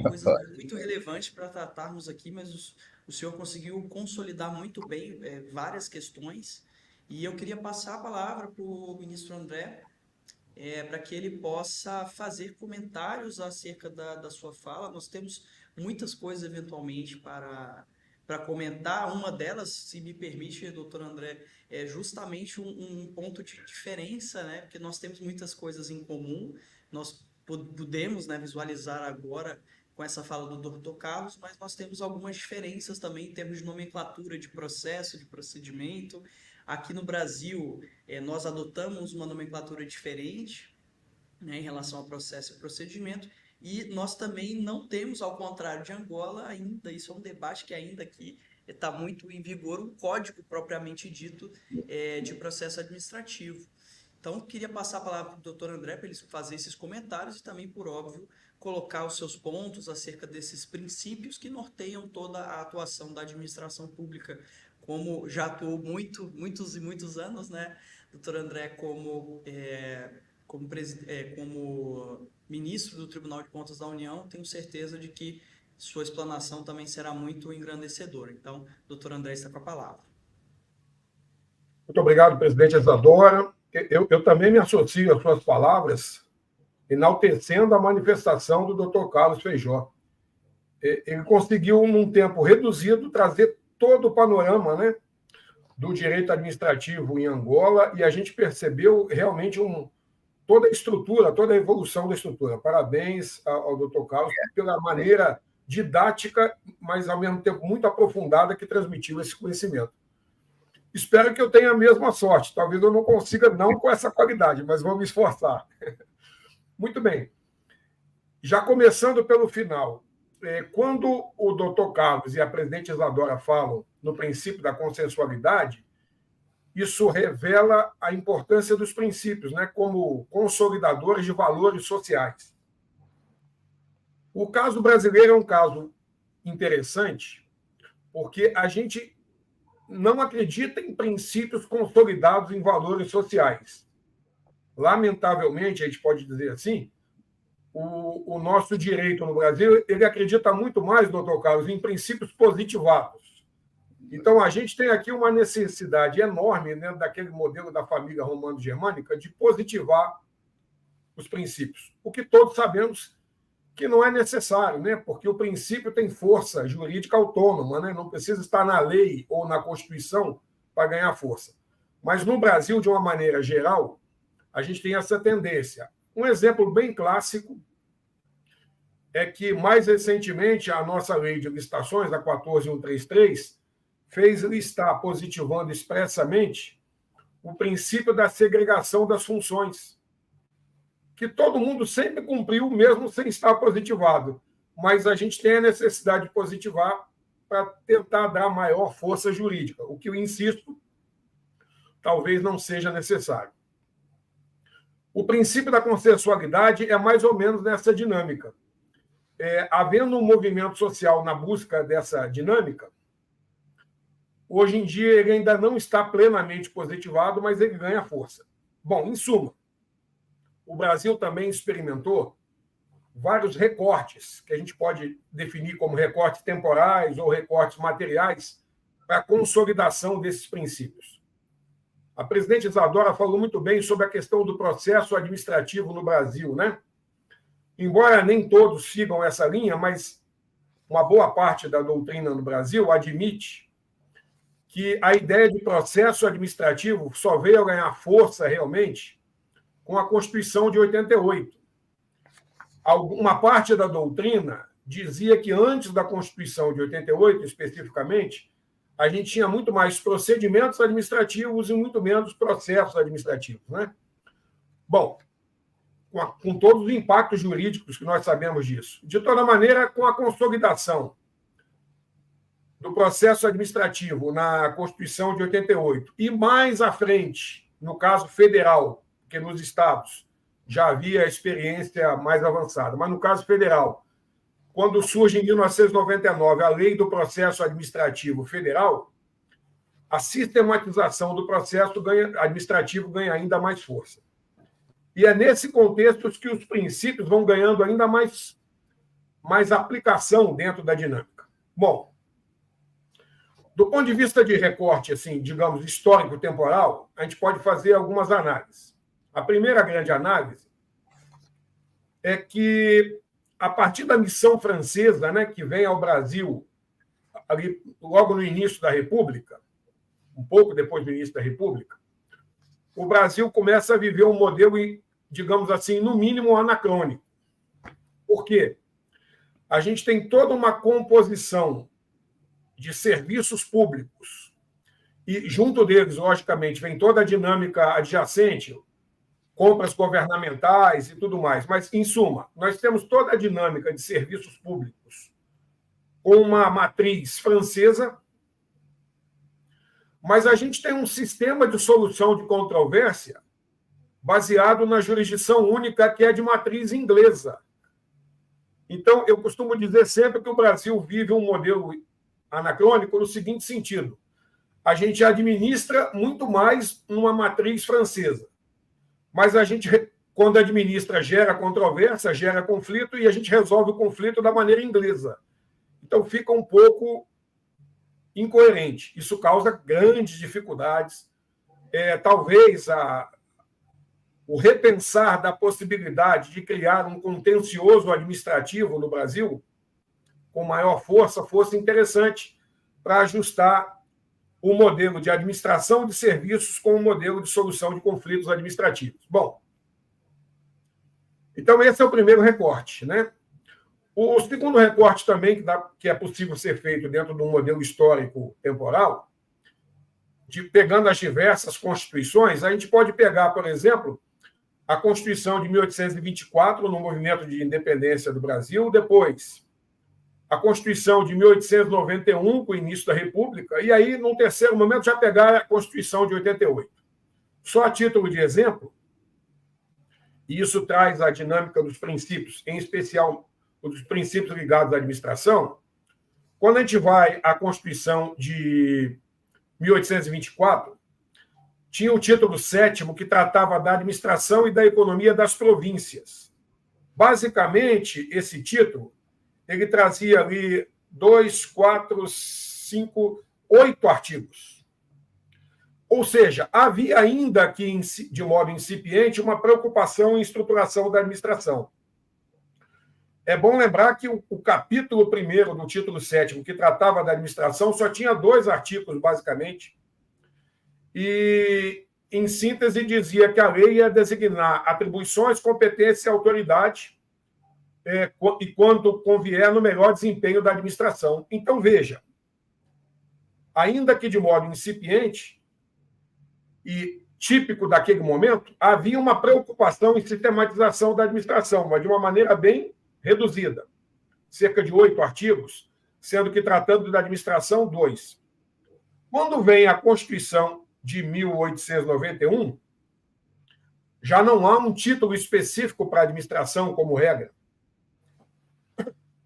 coisas muito relevantes para tratarmos aqui, mas o senhor conseguiu consolidar muito bem várias questões. E eu queria passar a palavra para o ministro André, para que ele possa fazer comentários acerca da sua fala. Nós temos muitas coisas, eventualmente, para comentar. Uma delas, se me permite, doutor André, é justamente um ponto de diferença, né? Porque nós temos muitas coisas em comum, nós podemos, né, visualizar agora com essa fala do doutor Carlos, mas nós temos algumas diferenças também em termos de nomenclatura, de processo, de procedimento. Aqui no Brasil, nós adotamos uma nomenclatura diferente, né, em relação ao processo e procedimento, e nós também não temos, ao contrário de Angola, ainda, isso é um debate que ainda aqui está muito em vigor, um código propriamente dito de processo administrativo. Então, queria passar a palavra para o doutor André para ele fazer esses comentários e também, por óbvio, colocar os seus pontos acerca desses princípios que norteiam toda a atuação da administração pública, como já atuou muitos e muitos anos, né, doutor André, como ministro do Tribunal de Contas da União, tenho certeza de que sua explanação também será muito engrandecedora. Então, doutor André está com a palavra. Muito obrigado, presidente Isadora. Eu também me associo às suas palavras, enaltecendo a manifestação do doutor Carlos Feijó. Ele conseguiu, num tempo reduzido, trazer todo o panorama, né, do direito administrativo em Angola, e a gente percebeu realmente toda a estrutura, toda a evolução da estrutura. Parabéns ao doutor Carlos pela maneira didática, mas, ao mesmo tempo, muito aprofundada que transmitiu esse conhecimento. Espero que eu tenha a mesma sorte. Talvez eu não consiga, não com essa qualidade, mas vou me esforçar. Muito bem. Já começando pelo final, quando o doutor Carlos e a presidente Isadora falam no princípio da consensualidade, isso revela a importância dos princípios, né, como consolidadores de valores sociais. O caso brasileiro é um caso interessante, porque a gente não acredita em princípios consolidados em valores sociais. Lamentavelmente, a gente pode dizer assim, o nosso direito no Brasil, ele acredita muito mais, doutor Carlos, em princípios positivados. Então, a gente tem aqui uma necessidade enorme, né, daquele modelo da família romano-germânica de positivar os princípios, o que todos sabemos que não é necessário, né, porque o princípio tem força jurídica autônoma, né, não precisa estar na lei ou na Constituição para ganhar força. Mas no Brasil, de uma maneira geral, a gente tem essa tendência. Um exemplo bem clássico é que, mais recentemente, a nossa lei de licitações, a 14.133, fez listar, positivando expressamente, o princípio da segregação das funções, que todo mundo sempre cumpriu, mesmo sem estar positivado. Mas a gente tem a necessidade de positivar para tentar dar maior força jurídica, o que eu insisto, talvez não seja necessário. O princípio da consensualidade é mais ou menos nessa dinâmica. Havendo um movimento social na busca dessa dinâmica, hoje em dia ele ainda não está plenamente positivado, mas ele ganha força. Bom, em suma, o Brasil também experimentou vários recortes, que a gente pode definir como recortes temporais ou recortes materiais, para a consolidação desses princípios. A presidente Isadora falou muito bem sobre a questão do processo administrativo no Brasil, né? Embora nem todos sigam essa linha, mas uma boa parte da doutrina no Brasil admite que a ideia de processo administrativo só veio a ganhar força realmente com a Constituição de 88. Uma parte da doutrina dizia que antes da Constituição de 88, especificamente, a gente tinha muito mais procedimentos administrativos e muito menos processos administrativos, né? Bom, com todos os impactos jurídicos que nós sabemos disso. De toda maneira, com a consolidação do processo administrativo na Constituição de 88 e mais à frente, no caso federal, porque nos estados já havia experiência mais avançada, mas no caso federal, quando surge em 1999 a Lei do Processo Administrativo Federal, a sistematização do processo administrativo ganha ainda mais força. E é nesse contexto que os princípios vão ganhando ainda mais aplicação dentro da dinâmica. Bom, do ponto de vista de recorte, assim, digamos, histórico-temporal, a gente pode fazer algumas análises. A primeira grande análise é que, a partir da missão francesa, né, que vem ao Brasil ali, logo no início da República, um pouco depois do início da República, o Brasil começa a viver um modelo, digamos assim, no mínimo anacrônico. Por quê? A gente tem toda uma composição de serviços públicos e, junto deles, logicamente, vem toda a dinâmica adjacente, compras governamentais e tudo mais. Mas, em suma, nós temos toda a dinâmica de serviços públicos com uma matriz francesa, mas a gente tem um sistema de solução de controvérsia baseado na jurisdição única, que é de matriz inglesa. Então, eu costumo dizer sempre que o Brasil vive um modelo anacrônico no seguinte sentido: a gente administra muito mais numa matriz francesa, mas a gente, quando administra, gera controvérsia, gera conflito, e a gente resolve o conflito da maneira inglesa. Então, fica um pouco incoerente. Isso causa grandes dificuldades. Talvez o repensar da possibilidade de criar um contencioso administrativo no Brasil com maior força fosse interessante para ajustar o modelo de administração de serviços com o modelo de solução de conflitos administrativos. Bom, então esse é o primeiro recorte, né? O segundo recorte também que é possível ser feito dentro de um modelo histórico temporal, pegando as diversas constituições, a gente pode pegar, por exemplo, a Constituição de 1824, no movimento de independência do Brasil, depois a Constituição de 1891, com o início da República, e aí, num terceiro momento, já pegar a Constituição de 88. Só a título de exemplo, e isso traz a dinâmica dos princípios, em especial os princípios ligados à administração. Quando a gente vai à Constituição de 1824, tinha o título 7º, que tratava da administração e da economia das províncias. Basicamente, esse título ele trazia ali 2, 4, 5, 8 artigos. Ou seja, havia ainda aqui, de modo incipiente, uma preocupação em estruturação da administração. É bom lembrar que o capítulo 1º do título 7º, que tratava da administração, só tinha 2 artigos, basicamente, e, em síntese, dizia que a lei ia designar atribuições, competência e autoridade, e quando convier, no melhor desempenho da administração. Então, veja, ainda que de modo incipiente e típico daquele momento, havia uma preocupação em sistematização da administração, mas de uma maneira bem reduzida. Cerca de 8 artigos, sendo que, tratando da administração, 2. Quando vem a Constituição de 1891, já não há um título específico para a administração como regra.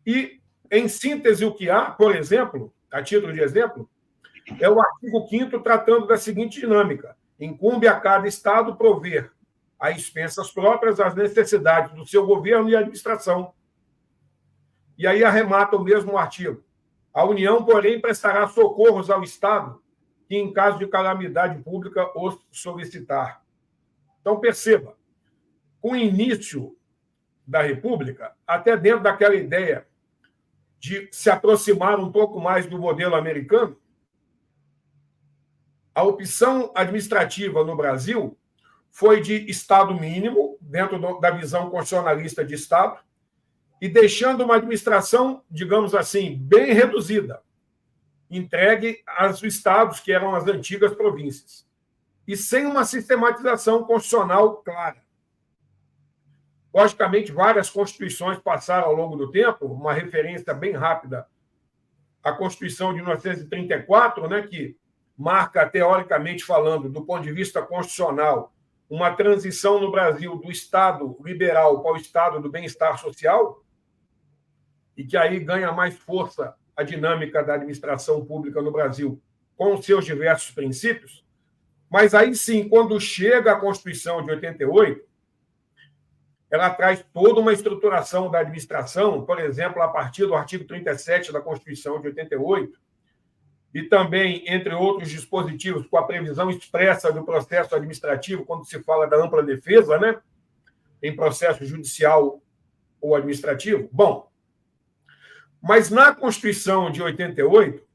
E, em síntese, o que há, por exemplo, a título de exemplo, é o artigo 5º tratando da seguinte dinâmica: incumbe a cada Estado prover, a expensas próprias, as necessidades do seu governo e administração. E aí arremata o mesmo artigo: a União, porém, prestará socorros ao Estado que, em caso de calamidade pública, os solicitar. Então, perceba, com o início da República, até dentro daquela ideia de se aproximar um pouco mais do modelo americano, a opção administrativa no Brasil foi de Estado mínimo, dentro da visão constitucionalista de Estado, e deixando uma administração, digamos assim, bem reduzida, entregue aos estados, que eram as antigas províncias, e sem uma sistematização constitucional clara. Logicamente, várias constituições passaram ao longo do tempo, uma referência bem rápida à Constituição de 1934, né, que marca, teoricamente falando, do ponto de vista constitucional, uma transição no Brasil do Estado liberal para o Estado do bem-estar social, e que aí ganha mais força a dinâmica da administração pública no Brasil, com os seus diversos princípios. Mas aí sim, quando chega a Constituição de 88, ela traz toda uma estruturação da administração, por exemplo, a partir do artigo 37 da Constituição de 88, e também, entre outros dispositivos, com a previsão expressa do processo administrativo, quando se fala da ampla defesa, né, em processo judicial ou administrativo. Bom, mas na Constituição de 88,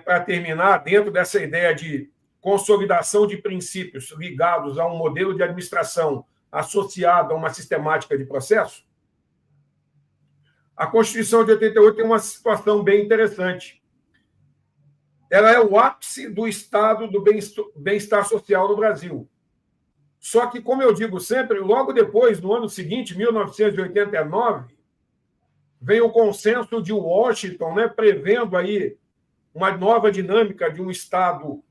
para terminar, dentro dessa ideia de consolidação de princípios ligados a um modelo de administração associado a uma sistemática de processo, a Constituição de 88 tem uma situação bem interessante. Ela é o ápice do estado do bem-estar social no Brasil. Só que, como eu digo sempre, logo depois, no ano seguinte, 1989, vem o consenso de Washington, né, prevendo aí uma nova dinâmica de um Estado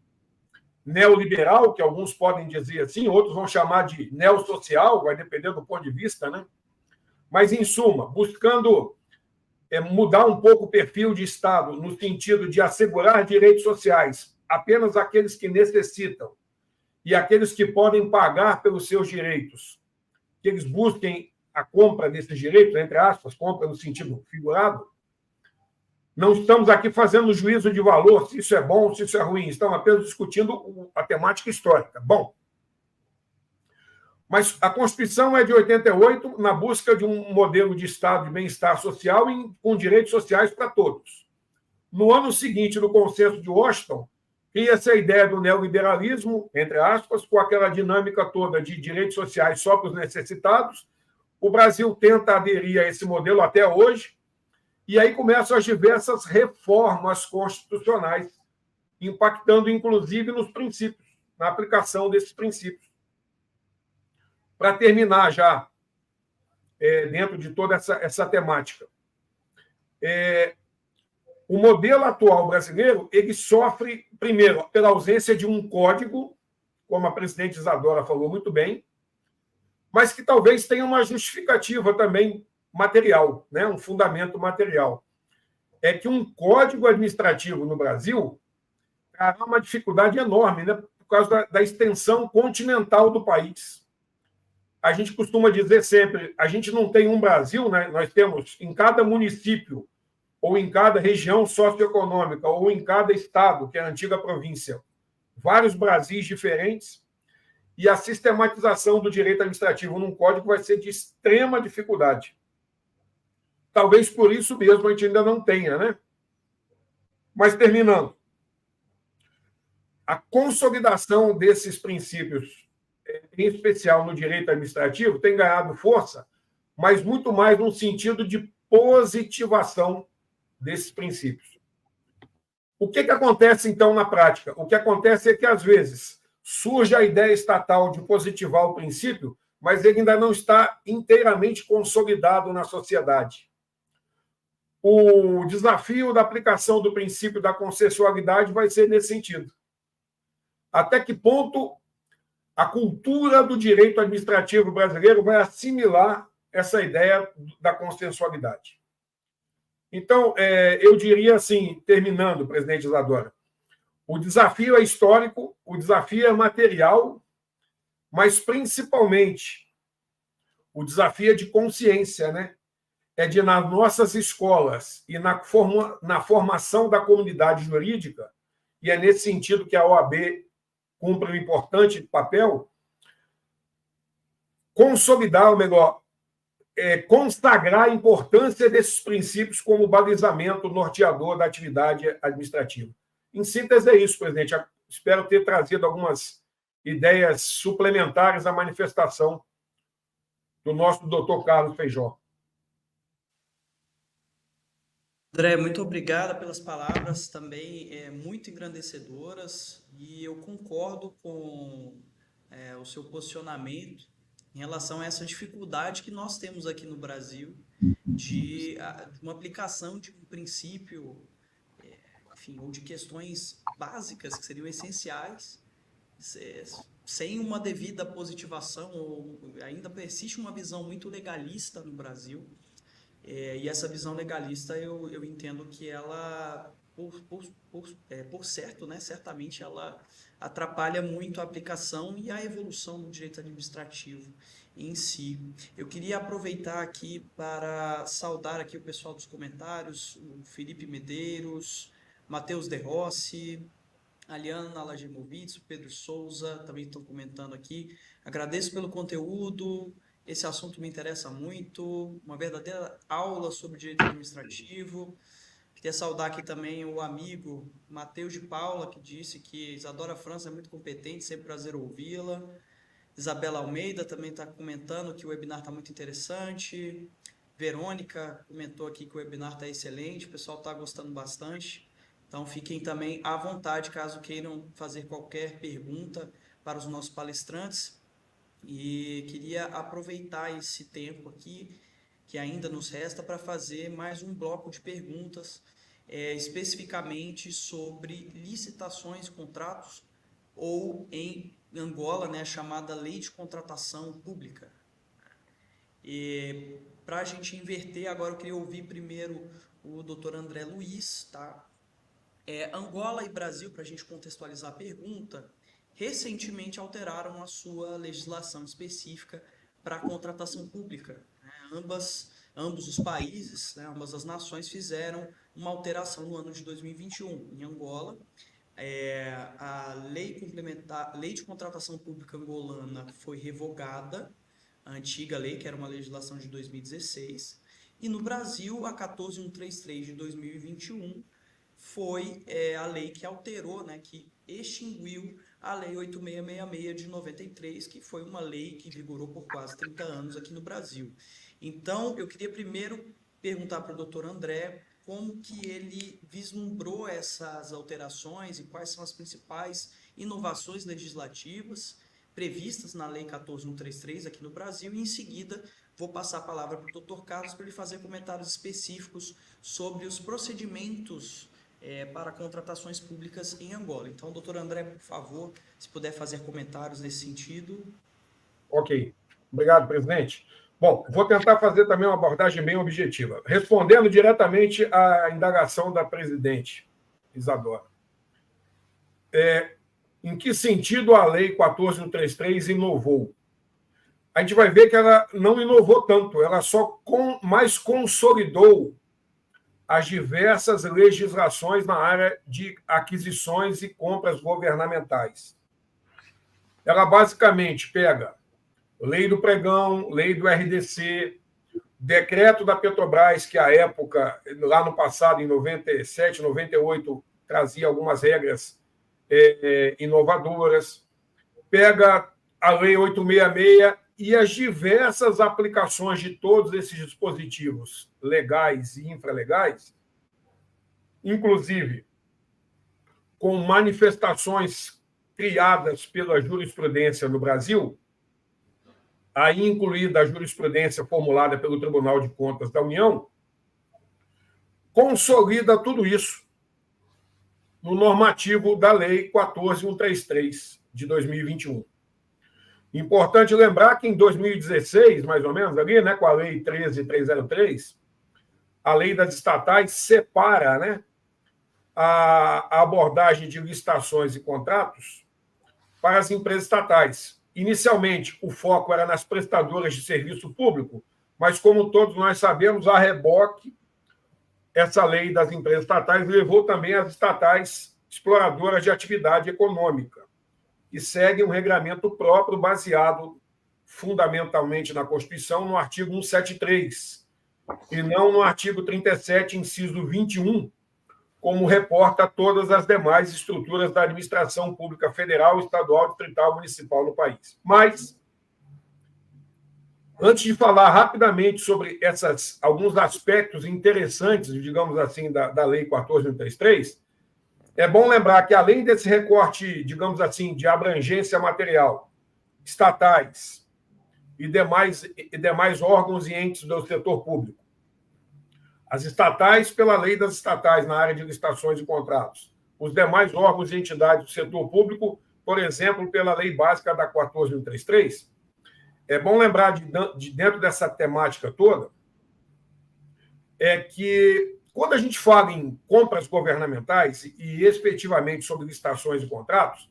neoliberal, que alguns podem dizer assim, outros vão chamar de neossocial, vai depender do ponto de vista, né? Mas, em suma, buscando mudar um pouco o perfil de Estado no sentido de assegurar direitos sociais apenas àqueles que necessitam e aqueles que podem pagar pelos seus direitos, que eles busquem a compra desses direitos, entre aspas, compra no sentido figurado. Não estamos aqui fazendo juízo de valor, se isso é bom, se isso é ruim, estamos apenas discutindo a temática histórica. Bom, mas a Constituição é de 88, na busca de um modelo de Estado de bem-estar social com direitos sociais para todos. No ano seguinte, no Consenso de Washington, cria-se a ideia do neoliberalismo, entre aspas, com aquela dinâmica toda de direitos sociais só para os necessitados. O Brasil tenta aderir a esse modelo até hoje, e aí começam as diversas reformas constitucionais, impactando, inclusive, nos princípios, na aplicação desses princípios. Para terminar já, dentro de toda essa temática, o modelo atual brasileiro ele sofre, primeiro, pela ausência de um código, como a presidente Isadora falou muito bem, mas que talvez tenha uma justificativa também material, né? Um fundamento material. É que um código administrativo no Brasil terá uma dificuldade enorme, né? Por causa da extensão continental do país. A gente costuma dizer sempre, a gente não tem um Brasil, né? Nós temos em cada município, ou em cada região socioeconômica, ou em cada estado, que é a antiga província, vários Brasis diferentes, e a sistematização do direito administrativo num código vai ser de extrema dificuldade. Talvez por isso mesmo a gente ainda não tenha, né? Mas, terminando, a consolidação desses princípios, em especial no direito administrativo, tem ganhado força, mas muito mais no sentido de positivação desses princípios. O que acontece, então, na prática? O que acontece é que, às vezes, surge a ideia estatal de positivar o princípio, mas ele ainda não está inteiramente consolidado na sociedade. O desafio da aplicação do princípio da consensualidade vai ser nesse sentido. Até que ponto a cultura do direito administrativo brasileiro vai assimilar essa ideia da consensualidade? Então, eu diria assim, terminando, presidente Isadora, o desafio é histórico, o desafio é material, mas, principalmente, o desafio é de consciência, né? É de, nas nossas escolas e na formação da comunidade jurídica, e é nesse sentido que a OAB cumpre um importante papel, consolidar, ou melhor, consagrar a importância desses princípios como balizamento norteador da atividade administrativa. Em síntese, é isso, presidente. Espero ter trazido algumas ideias suplementares à manifestação do nosso doutor Carlos Feijó. André, muito obrigado pelas palavras também muito engrandecedoras, e eu concordo com o seu posicionamento em relação a essa dificuldade que nós temos aqui no Brasil de uma aplicação de um princípio, enfim, ou de questões básicas que seriam essenciais, sem uma devida positivação, ou ainda persiste uma visão muito legalista no Brasil. E essa visão legalista, eu entendo que ela, por certo, né, certamente ela atrapalha muito a aplicação e a evolução do direito administrativo em si. Eu queria aproveitar aqui para saudar aqui o pessoal dos comentários, o Felipe Medeiros, Matheus De Rossi, Aliana Lagemovitz, Pedro Souza, também estão comentando aqui. Agradeço pelo conteúdo. Esse assunto me interessa muito, uma verdadeira aula sobre direito administrativo. Queria saudar aqui também o amigo Matheus de Paula, que disse que Isadora França é muito competente, sempre prazer ouvi-la. Isabela Almeida também está comentando que o webinar está muito interessante. Verônica comentou aqui que o webinar está excelente, o pessoal está gostando bastante. Então fiquem também à vontade, caso queiram fazer qualquer pergunta para os nossos palestrantes. E queria aproveitar esse tempo aqui, que ainda nos resta, para fazer mais um bloco de perguntas, especificamente sobre licitações e contratos, ou em Angola, né, a chamada Lei de Contratação Pública. E para a gente inverter, agora eu queria ouvir primeiro o Dr. André Luiz, tá? Angola e Brasil, para a gente contextualizar a pergunta, recentemente alteraram a sua legislação específica para a contratação pública. Ambos os países, né, ambas as nações fizeram uma alteração no ano de 2021. Em Angola, a lei de contratação pública angolana foi revogada, a antiga lei, que era uma legislação de 2016, e no Brasil, a 14133 de 2021 foi a lei que alterou, né, que extinguiu a Lei 8666 de 93, que foi uma lei que vigorou por quase 30 anos aqui no Brasil. Então, eu queria primeiro perguntar para o Dr. André como que ele vislumbrou essas alterações e quais são as principais inovações legislativas previstas na Lei 14133 aqui no Brasil, e em seguida vou passar a palavra para o Dr. Carlos para ele fazer comentários específicos sobre os procedimentos para contratações públicas em Angola. Então, doutor André, por favor, se puder fazer comentários nesse sentido. Ok. Obrigado, presidente. Bom, vou tentar fazer também uma abordagem bem objetiva. Respondendo diretamente à indagação da presidente Isadora. Em que sentido a Lei 14133 inovou? A gente vai ver que ela não inovou tanto, ela só mais consolidou as diversas legislações na área de aquisições e compras governamentais. Ela basicamente pega Lei do Pregão, Lei do RDC, decreto da Petrobras, que à época, lá no passado, em 97, 98, trazia algumas regras inovadoras, pega a Lei 866 e as diversas aplicações de todos esses dispositivos legais e infralegais, inclusive com manifestações criadas pela jurisprudência no Brasil, aí incluída a jurisprudência formulada pelo Tribunal de Contas da União, consolida tudo isso no normativo da Lei 14133 de 2021. Importante lembrar que em 2016, mais ou menos, ali, né, com a Lei 13303, a lei das estatais separa, né, a abordagem de licitações e contratos para as empresas estatais. Inicialmente, o foco era nas prestadoras de serviço público, mas, como todos nós sabemos, a reboque, essa lei das empresas estatais levou também as estatais exploradoras de atividade econômica, que seguem um regramento próprio baseado fundamentalmente na Constituição, no artigo 173, e não no artigo 37, inciso 21, como reporta todas as demais estruturas da administração pública federal, estadual, distrital, municipal no país. Mas, antes de falar rapidamente sobre alguns aspectos interessantes, digamos assim, da Lei 14.133, é bom lembrar que, além desse recorte, digamos assim, de abrangência material, estatais e demais órgãos e entes do setor público, as estatais pela lei das estatais na área de licitações e contratos, os demais órgãos e entidades do setor público, por exemplo, pela lei básica da 14.133, é bom lembrar de dentro dessa temática toda, é que quando a gente fala em compras governamentais e efetivamente sobre licitações e contratos,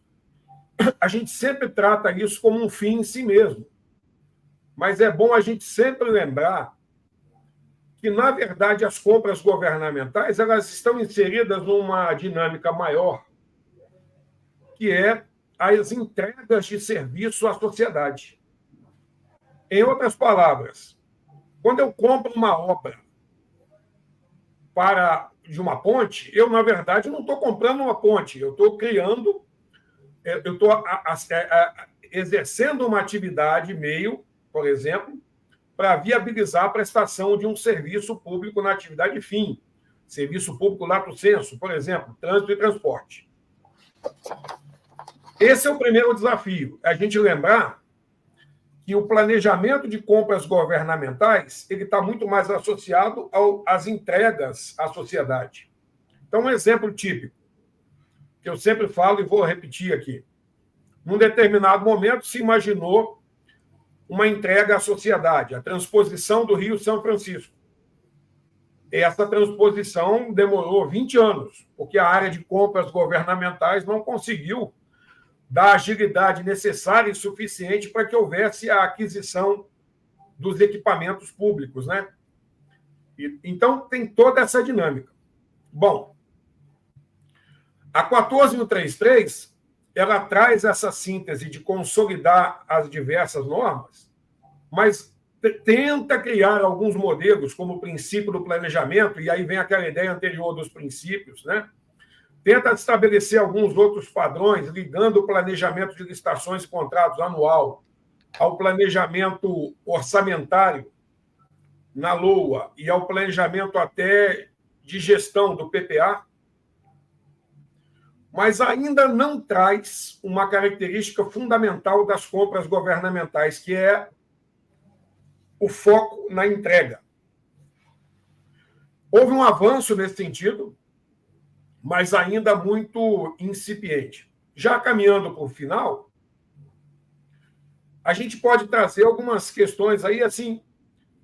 a gente sempre trata isso como um fim em si mesmo. Mas é bom a gente sempre lembrar que, na verdade, as compras governamentais elas estão inseridas numa dinâmica maior, que é as entregas de serviço à sociedade. Em outras palavras, quando eu compro uma obra de uma ponte, eu, na verdade, não estou comprando uma ponte, eu estou criando, eu estou exercendo uma atividade meio, por exemplo, para viabilizar a prestação de um serviço público na atividade fim, serviço público lato sensu, por exemplo, trânsito e transporte. Esse é o primeiro desafio, a gente lembrar que o planejamento de compras governamentais ele está muito mais associado às entregas à sociedade. Então, um exemplo típico, que eu sempre falo e vou repetir aqui. Num determinado momento, se imaginou uma entrega à sociedade, a transposição do Rio São Francisco. Essa transposição demorou 20 anos, porque a área de compras governamentais não conseguiu dar a agilidade necessária e suficiente para que houvesse a aquisição dos equipamentos públicos, né? Então, tem toda essa dinâmica. Bom, a 14.133, ela traz essa síntese de consolidar as diversas normas, mas tenta criar alguns modelos, como o princípio do planejamento, e aí vem aquela ideia anterior dos princípios, né? Tenta estabelecer alguns outros padrões, ligando o planejamento de licitações e contratos anual ao planejamento orçamentário na LOA e ao planejamento até de gestão do PPA, mas ainda não traz uma característica fundamental das compras governamentais, que é o foco na entrega. Houve um avanço nesse sentido, mas ainda muito incipiente. Já caminhando para o final, a gente pode trazer algumas questões aí, assim,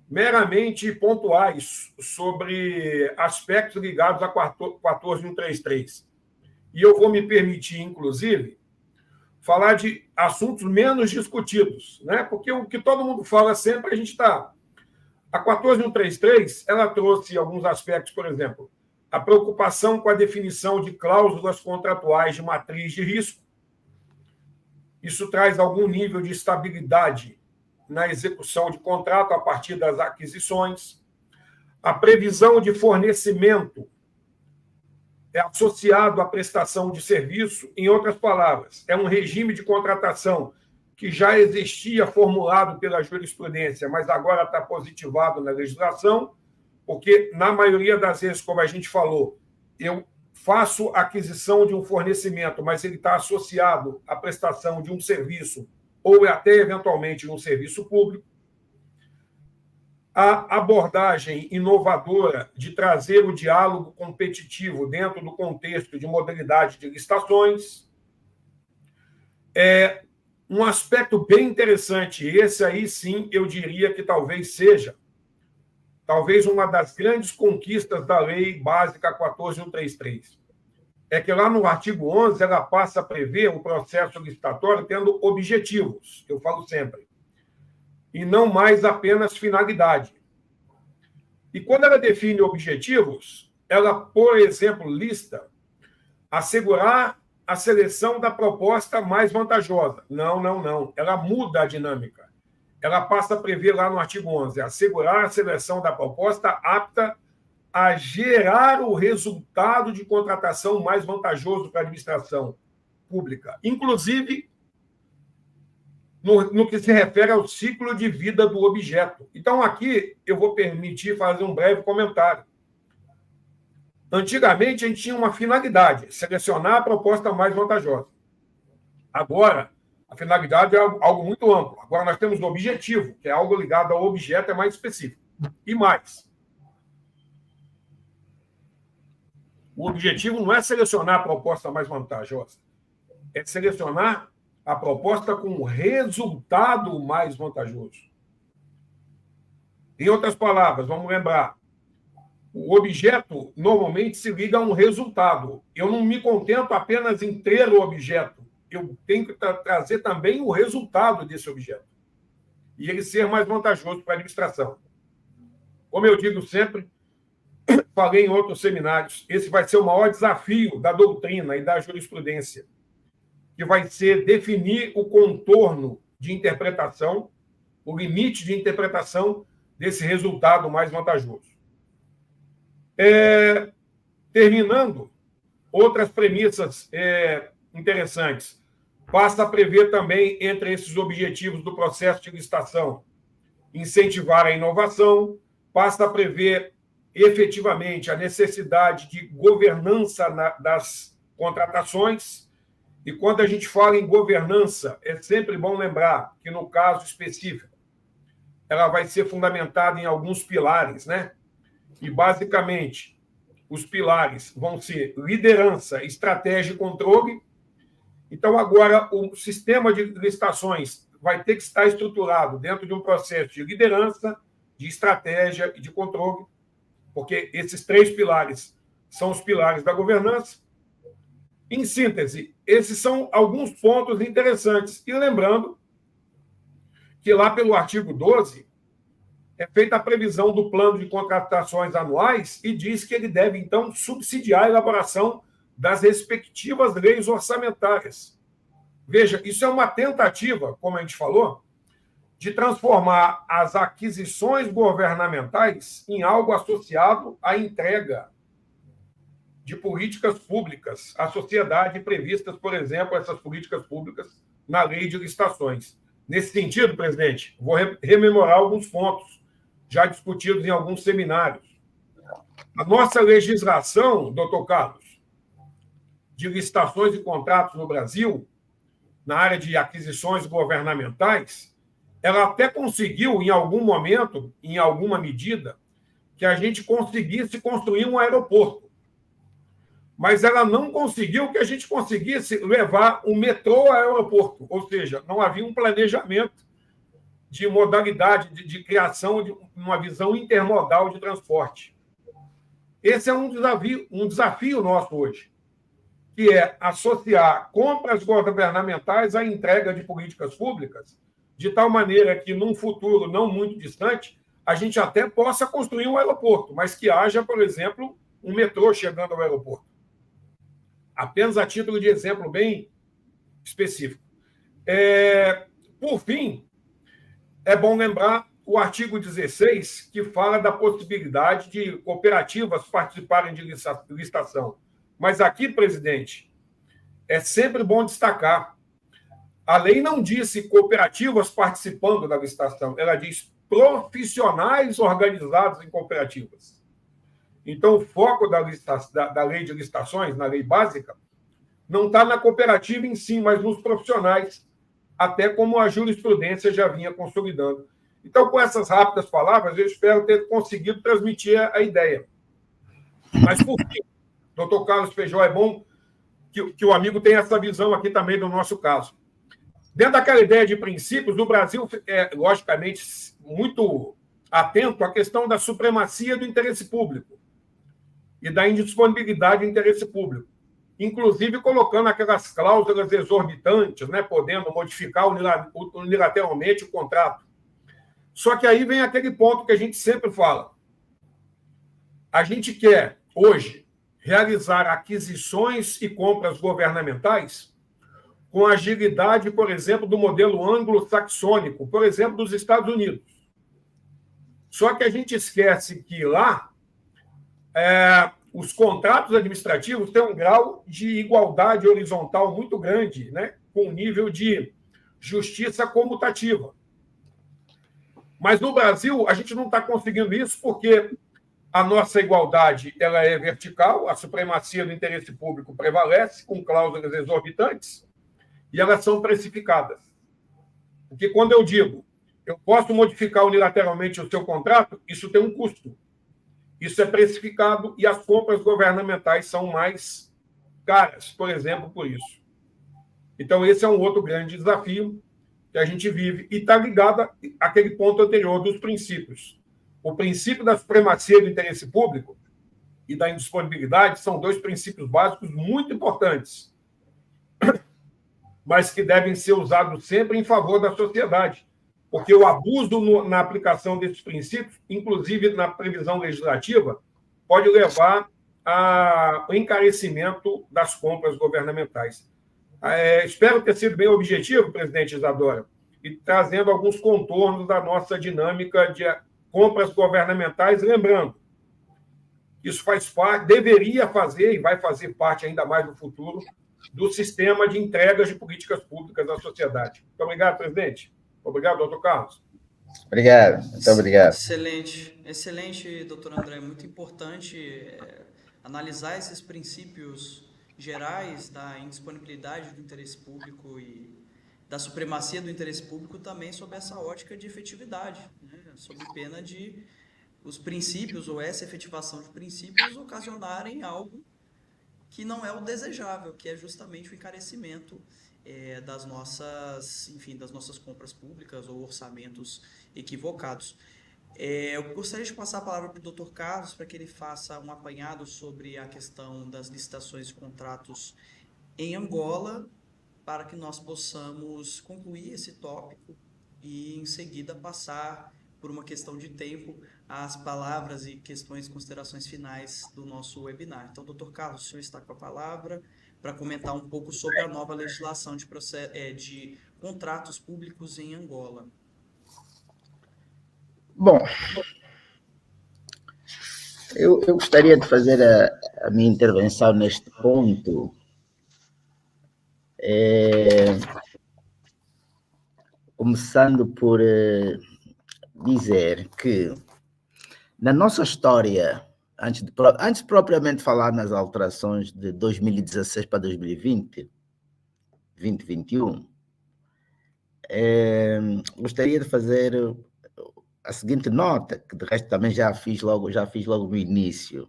meramente pontuais sobre aspectos ligados a 14.133. E eu vou me permitir, inclusive, falar de assuntos menos discutidos, né? Porque o que todo mundo fala sempre, a gente está... A 14.133, ela trouxe alguns aspectos, por exemplo, a preocupação com a definição de cláusulas contratuais de matriz de risco. Isso traz algum nível de estabilidade na execução de contrato a partir das aquisições. A previsão de fornecimento é associado à prestação de serviço. Em outras palavras, é um regime de contratação que já existia formulado pela jurisprudência, mas agora está positivado na legislação, porque, na maioria das vezes, como a gente falou, eu faço aquisição de um fornecimento, mas ele está associado à prestação de um serviço ou até, eventualmente, de um serviço público. A abordagem inovadora de trazer o diálogo competitivo dentro do contexto de modalidade de licitações. Um aspecto bem interessante, esse aí sim eu diria que talvez seja uma das grandes conquistas da Lei Básica 14.133. É que lá no artigo 11 ela passa a prever um processo licitatório tendo objetivos, eu falo sempre, e não mais apenas finalidade. E quando ela define objetivos, ela, por exemplo, lista assegurar a seleção da proposta mais vantajosa. Não. Ela muda a dinâmica. ela passa a prever lá no artigo 11, assegurar a seleção da proposta apta a gerar o resultado de contratação mais vantajoso para a administração pública, inclusive no que se refere ao ciclo de vida do objeto. Então, aqui eu vou permitir fazer um breve comentário. Antigamente, a gente tinha uma finalidade, selecionar a proposta mais vantajosa. Agora, a finalidade é algo muito amplo. Agora, nós temos o objetivo, que é algo ligado ao objeto, é mais específico. E mais, o objetivo não é selecionar a proposta mais vantajosa, é selecionar a proposta com o resultado mais vantajoso. Em outras palavras, vamos lembrar, o objeto normalmente se liga a um resultado. Eu não me contento apenas em ter o objeto, eu tenho que trazer também o resultado desse objeto. E ele ser mais vantajoso para a administração. Como eu digo sempre, falei em outros seminários, esse vai ser o maior desafio da doutrina e da jurisprudência, que vai ser definir o contorno de interpretação, o limite de interpretação desse resultado mais vantajoso. Terminando, outras premissas interessantes. Passa a prever também, entre esses objetivos do processo de licitação, incentivar a inovação, passa a prever efetivamente a necessidade de governança das contratações. E quando a gente fala em governança, é sempre bom lembrar que, no caso específico, ela vai ser fundamentada em alguns pilares, né? E, basicamente, os pilares vão ser liderança, estratégia e controle. Então, agora, o sistema de licitações vai ter que estar estruturado dentro de um processo de liderança, de estratégia e de controle, porque esses três pilares são os pilares da governança. Em síntese, esses são alguns pontos interessantes. E lembrando que lá pelo artigo 12 é feita a previsão do plano de contratações anuais e diz que ele deve, então, subsidiar a elaboração das respectivas leis orçamentárias. Veja, isso é uma tentativa, como a gente falou, de transformar as aquisições governamentais em algo associado à entrega de políticas públicas à sociedade previstas, por exemplo, essas políticas públicas na lei de licitações. Nesse sentido, presidente, vou rememorar alguns pontos já discutidos em alguns seminários. A nossa legislação, doutor Carlos, de licitações e contratos no Brasil, na área de aquisições governamentais, ela até conseguiu, em algum momento, em alguma medida, que a gente conseguisse construir um aeroporto. Mas ela não conseguiu que a gente conseguisse levar o metrô ao aeroporto. Ou seja, não havia um planejamento de modalidade, de criação de uma visão intermodal de transporte. Esse é um desafio nosso hoje, que é associar compras governamentais à entrega de políticas públicas, de tal maneira que, num futuro não muito distante, a gente até possa construir um aeroporto, mas que haja, por exemplo, um metrô chegando ao aeroporto. Apenas a título de exemplo bem específico. Por fim, é bom lembrar o artigo 16, que fala da possibilidade de cooperativas participarem de licitação. Mas aqui, presidente, é sempre bom destacar, a lei não disse cooperativas participando da licitação, ela diz profissionais organizados em cooperativas. Então, o foco da lei de licitações, na lei básica, não está na cooperativa em si, mas nos profissionais, até como a jurisprudência já vinha consolidando. Então, com essas rápidas palavras, eu espero ter conseguido transmitir a ideia. Mas, por fim, doutor Carlos Feijó, é bom que o amigo tenha essa visão aqui também do nosso caso. Dentro daquela ideia de princípios, o Brasil é, logicamente, muito atento à questão da supremacia do interesse público e da indisponibilidade do interesse público, inclusive colocando aquelas cláusulas exorbitantes, né, podendo modificar unilateralmente o contrato. Só que aí vem aquele ponto que a gente sempre fala. A gente quer, hoje, realizar aquisições e compras governamentais com a agilidade, por exemplo, do modelo anglo-saxônico, por exemplo, dos Estados Unidos. Só que a gente esquece que lá os contratos administrativos têm um grau de igualdade horizontal muito grande, né? Com um nível de justiça comutativa. Mas no Brasil, a gente não está conseguindo isso porque a nossa igualdade ela é vertical, a supremacia do interesse público prevalece, com cláusulas exorbitantes, e elas são precificadas. Porque quando eu digo eu posso modificar unilateralmente o seu contrato, isso tem um custo. Isso é precificado e as compras governamentais são mais caras, por exemplo, por isso. Então, esse é um outro grande desafio que a gente vive e está ligado àquele ponto anterior dos princípios. O princípio da supremacia do interesse público e da indisponibilidade são dois princípios básicos muito importantes, mas que devem ser usados sempre em favor da sociedade, porque o abuso na aplicação desses princípios, inclusive na previsão legislativa, pode levar ao encarecimento das compras governamentais. Espero ter sido bem objetivo, presidente Isadora, e trazendo alguns contornos da nossa dinâmica de compras governamentais, lembrando, isso faz parte, deveria fazer e vai fazer parte ainda mais no futuro do sistema de entregas de políticas públicas à sociedade. Muito obrigado, presidente. Obrigado, doutor Carlos. Obrigado, muito obrigado. Excelente, doutor André. Muito importante analisar esses princípios gerais da indisponibilidade do interesse público e da supremacia do interesse público também sob essa ótica de efetividade, né? Sob pena de os princípios ou essa efetivação de princípios ocasionarem algo que não é o desejável, que é justamente o encarecimento das nossas compras públicas ou orçamentos equivocados. Eu gostaria de passar a palavra para o Dr. Carlos para que ele faça um apanhado sobre a questão das licitações e contratos em Angola, para que nós possamos concluir esse tópico e, em seguida, passar, por uma questão de tempo, as palavras e questões, considerações finais do nosso webinar. Então, Dr. Carlos, o senhor está com a palavra para comentar um pouco sobre a nova legislação de contratos públicos em Angola. Bom, eu gostaria de fazer a minha intervenção neste ponto, começando por dizer que na nossa história, antes de propriamente falar nas alterações de 2016 para 2020, 2021, gostaria de fazer a seguinte nota, que de resto também já fiz logo no início,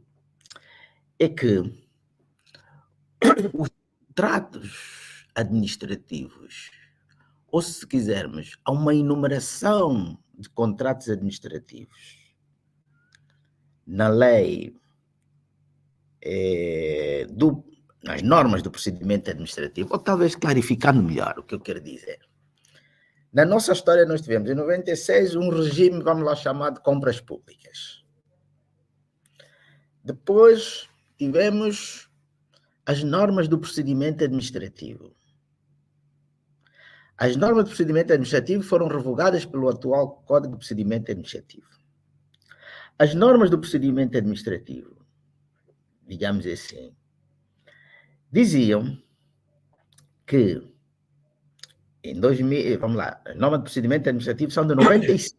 é que os contratos administrativos, ou se quisermos, há uma enumeração de contratos administrativos na lei, nas normas do procedimento administrativo, ou talvez clarificando melhor o que eu quero dizer. Na nossa história, nós tivemos, em 96, um regime, vamos lá chamar de compras públicas. Depois, tivemos as normas do procedimento administrativo. As normas do procedimento administrativo foram revogadas pelo atual Código de Procedimento Administrativo. As normas do procedimento administrativo, digamos assim, diziam que em 2000, vamos lá, as normas de procedimento administrativo são de 95.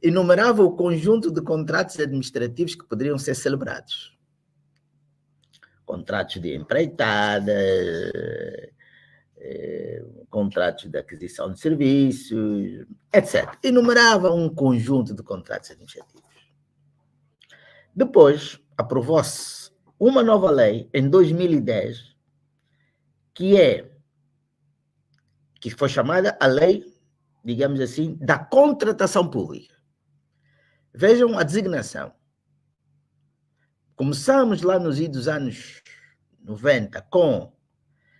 Enumerava o conjunto de contratos administrativos que poderiam ser celebrados. Contratos de empreitada, contratos de aquisição de serviços, etc. Enumerava um conjunto de contratos administrativos. Depois, aprovou-se uma nova lei, em 2010, que foi chamada a lei, digamos assim, da contratação pública. Vejam a designação. Começamos lá nos idos anos 90 com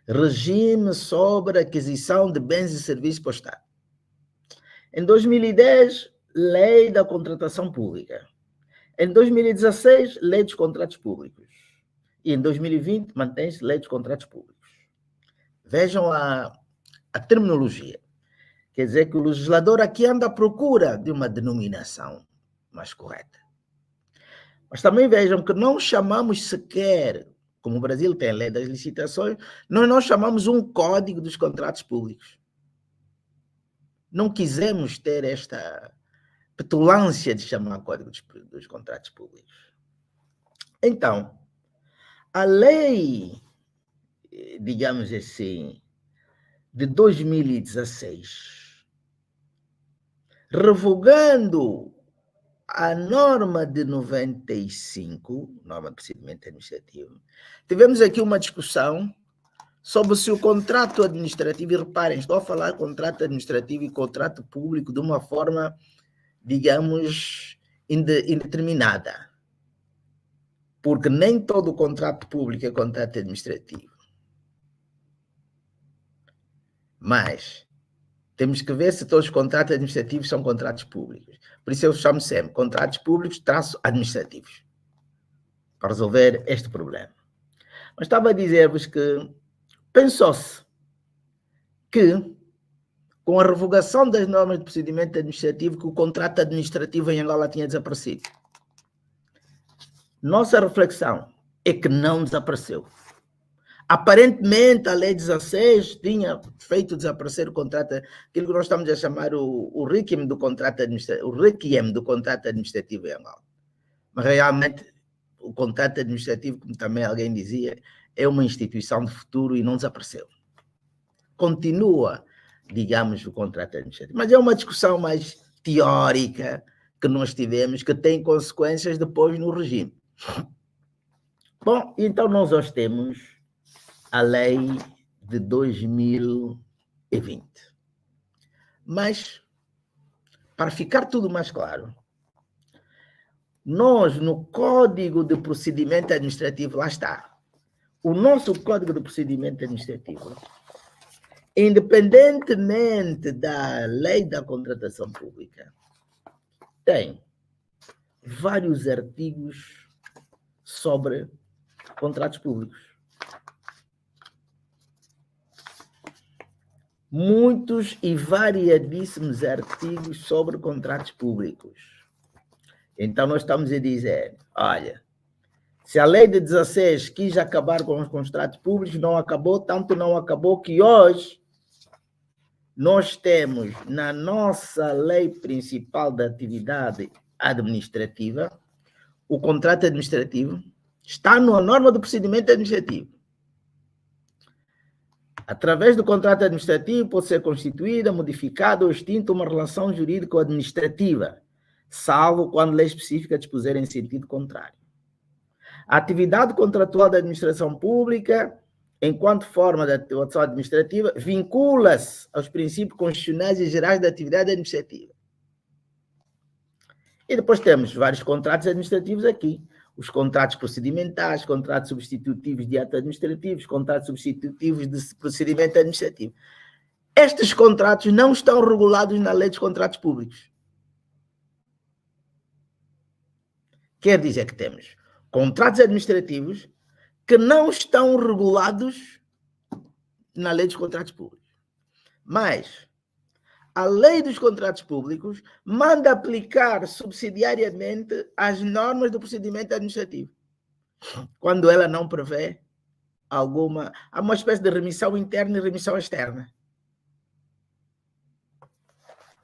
regime sobre aquisição de bens e serviços para o Estado. Em 2010, lei da contratação pública. Em 2016, lei dos contratos públicos. E em 2020, mantém-se lei dos contratos públicos. Vejam a terminologia. Quer dizer que o legislador aqui anda à procura de uma denominação mais correta. Mas também vejam que não chamamos sequer, como o Brasil tem a lei das licitações, nós não chamamos um código dos contratos públicos. Não quisemos ter esta petulância de chamar código dos contratos públicos. Então, a lei, digamos assim, de 2016, revogando a norma de 95, norma de procedimento administrativo, tivemos aqui uma discussão sobre se o contrato administrativo, e reparem, estou a falar contrato administrativo e contrato público de uma forma, digamos, indeterminada, porque nem todo contrato público é contrato administrativo. Mas temos que ver se todos os contratos administrativos são contratos públicos. Por isso eu chamo sempre contratos públicos -administrativos, para resolver este problema. Mas estava a dizer-vos que pensou-se que, com a revogação das normas de procedimento administrativo, que o contrato administrativo em Angola tinha desaparecido. Nossa reflexão é que não desapareceu. Aparentemente, a Lei 16 tinha feito desaparecer o contrato, aquilo que nós estamos a chamar o requiem do contrato administrativo em Angola. Mas realmente, o contrato administrativo, como também alguém dizia, é uma instituição de futuro e não desapareceu. Continua, digamos, o contrato administrativo. Mas é uma discussão mais teórica que nós tivemos, que tem consequências depois no regime. Bom, então nós hoje temos a lei de 2020. Mas, para ficar tudo mais claro, nós no Código de Procedimento Administrativo, lá está, o nosso Código de Procedimento Administrativo, independentemente da lei da contratação pública, tem vários artigos sobre contratos públicos. Muitos e variadíssimos artigos sobre contratos públicos. Então, nós estamos a dizer, olha, se a lei de 16 quis acabar com os contratos públicos, não acabou, tanto não acabou que hoje nós temos na nossa lei principal da atividade administrativa, o contrato administrativo está na norma do procedimento administrativo. Através do contrato administrativo pode ser constituída, modificada ou extinta uma relação jurídico-administrativa, salvo quando lei específica dispuser em sentido contrário. A atividade contratual da administração pública, enquanto forma de atuação administrativa, vincula-se aos princípios constitucionais e gerais da atividade administrativa. E depois temos vários contratos administrativos aqui. Os contratos procedimentais, contratos substitutivos de atos administrativos, contratos substitutivos de procedimento administrativo. Estes contratos não estão regulados na lei dos contratos públicos. Quer dizer que temos contratos administrativos que não estão regulados na lei dos contratos públicos. Mas a lei dos contratos públicos manda aplicar subsidiariamente as normas do procedimento administrativo, quando ela não prevê há uma espécie de remissão interna e remissão externa.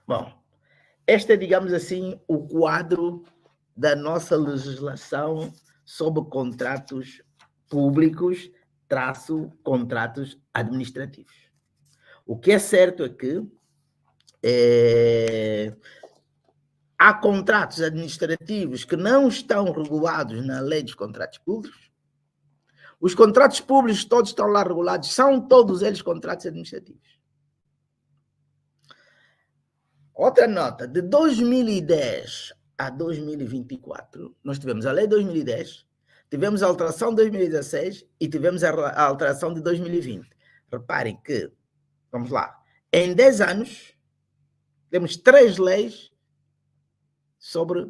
Bom, este é, digamos assim, o quadro da nossa legislação sobre contratos públicos, contratos administrativos. O que é certo é que há contratos administrativos que não estão regulados na lei dos contratos públicos. Os contratos públicos todos estão lá regulados, são todos eles contratos administrativos. Outra nota, de 2010 a 2024, nós tivemos a lei de 2010, tivemos a alteração de 2016 e tivemos a alteração de 2020. Reparem que, vamos lá, em 10 anos, temos 3 leis sobre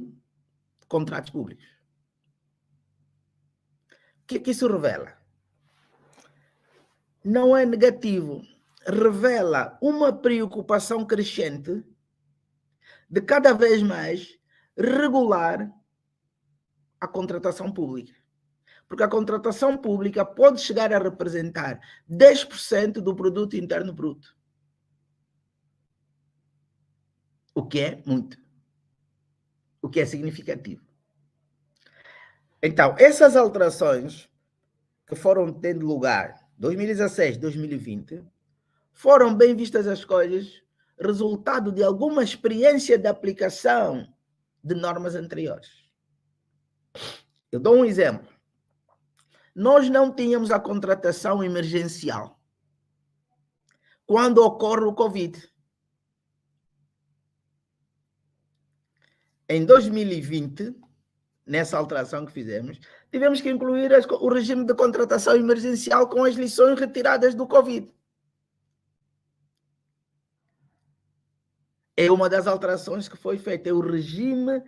contratos públicos. O que isso revela? não é negativo, revela uma preocupação crescente de cada vez mais regular a contratação pública. Porque a contratação pública pode chegar a representar 10% do produto interno bruto. O que é muito. O que é significativo. Então, essas alterações que foram tendo lugar 2016, 2020, foram bem vistas as coisas, resultado de alguma experiência de aplicação de normas anteriores. Eu dou um exemplo. Nós não tínhamos a contratação emergencial quando ocorre o Covid. Em 2020, nessa alteração que fizemos, tivemos que incluir o regime de contratação emergencial com as lições retiradas do Covid. É uma das alterações que foi feita, é o regime,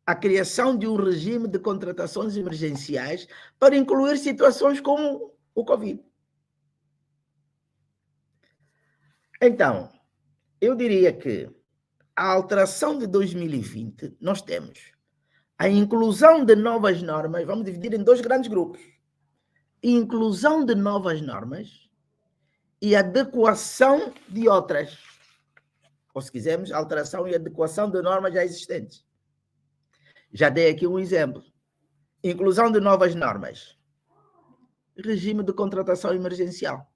a criação de um regime de contratações emergenciais para incluir situações como o Covid. Então, eu diria que a alteração de 2020, nós temos a inclusão de novas normas, vamos dividir em dois grandes grupos. Inclusão de novas normas e adequação de outras. Ou, se quisermos, alteração e adequação de normas já existentes. Já dei aqui um exemplo. Inclusão de novas normas. Regime de contratação emergencial.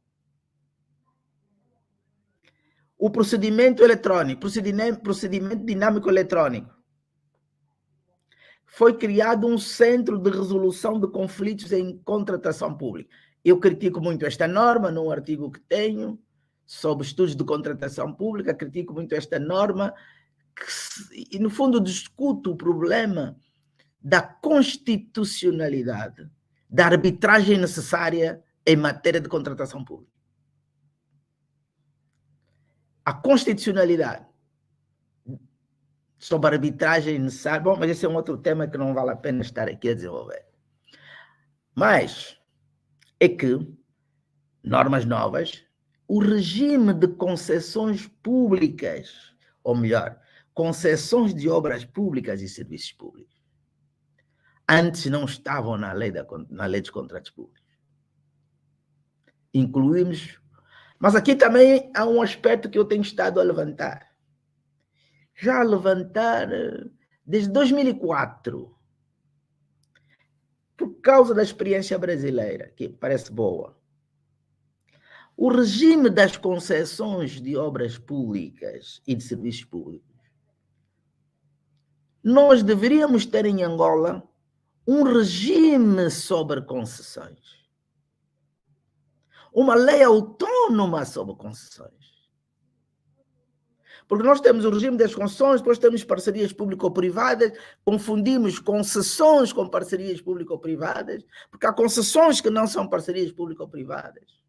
O procedimento eletrônico, procedimento dinâmico eletrônico. Foi criado um centro de resolução de conflitos em contratação pública. Eu critico muito esta norma, num artigo que tenho, sobre estudos de contratação pública, critico muito esta norma, e no fundo discuto o problema da constitucionalidade, da arbitragem necessária em matéria de contratação pública. A constitucionalidade sobre a arbitragem necessária, bom, mas esse é um outro tema que não vale a pena estar aqui a desenvolver. Mas é que, normas novas, o regime de concessões públicas, ou melhor, concessões de obras públicas e serviços públicos, antes não estavam na lei dos contratos públicos. Incluímos, mas aqui também há um aspecto que eu tenho estado a levantar. Já a levantar desde 2004, por causa da experiência brasileira, que parece boa. O regime das concessões de obras públicas e de serviços públicos. Nós deveríamos ter em Angola um regime sobre concessões. Uma lei autônoma sobre concessões. Porque nós temos o regime das concessões, depois temos parcerias público-privadas, confundimos concessões com parcerias público-privadas, porque há concessões que não são parcerias público-privadas.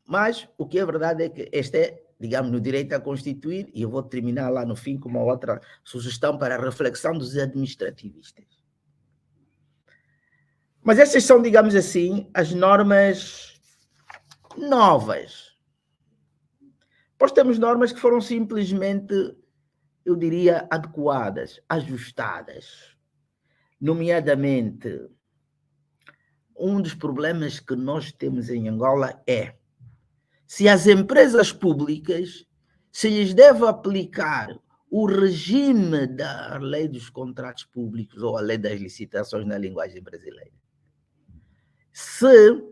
Mas o que é verdade é que este é, digamos, no direito a constituir, e eu vou terminar lá no fim com uma outra sugestão para a reflexão dos administrativistas. Mas essas são, digamos assim, as normas novas. Depois temos normas que foram simplesmente, eu diria, adequadas, ajustadas. Nomeadamente, um dos problemas que nós temos em Angola é se as empresas públicas se lhes deve aplicar o regime da lei dos contratos públicos ou a lei das licitações na linguagem brasileira. Se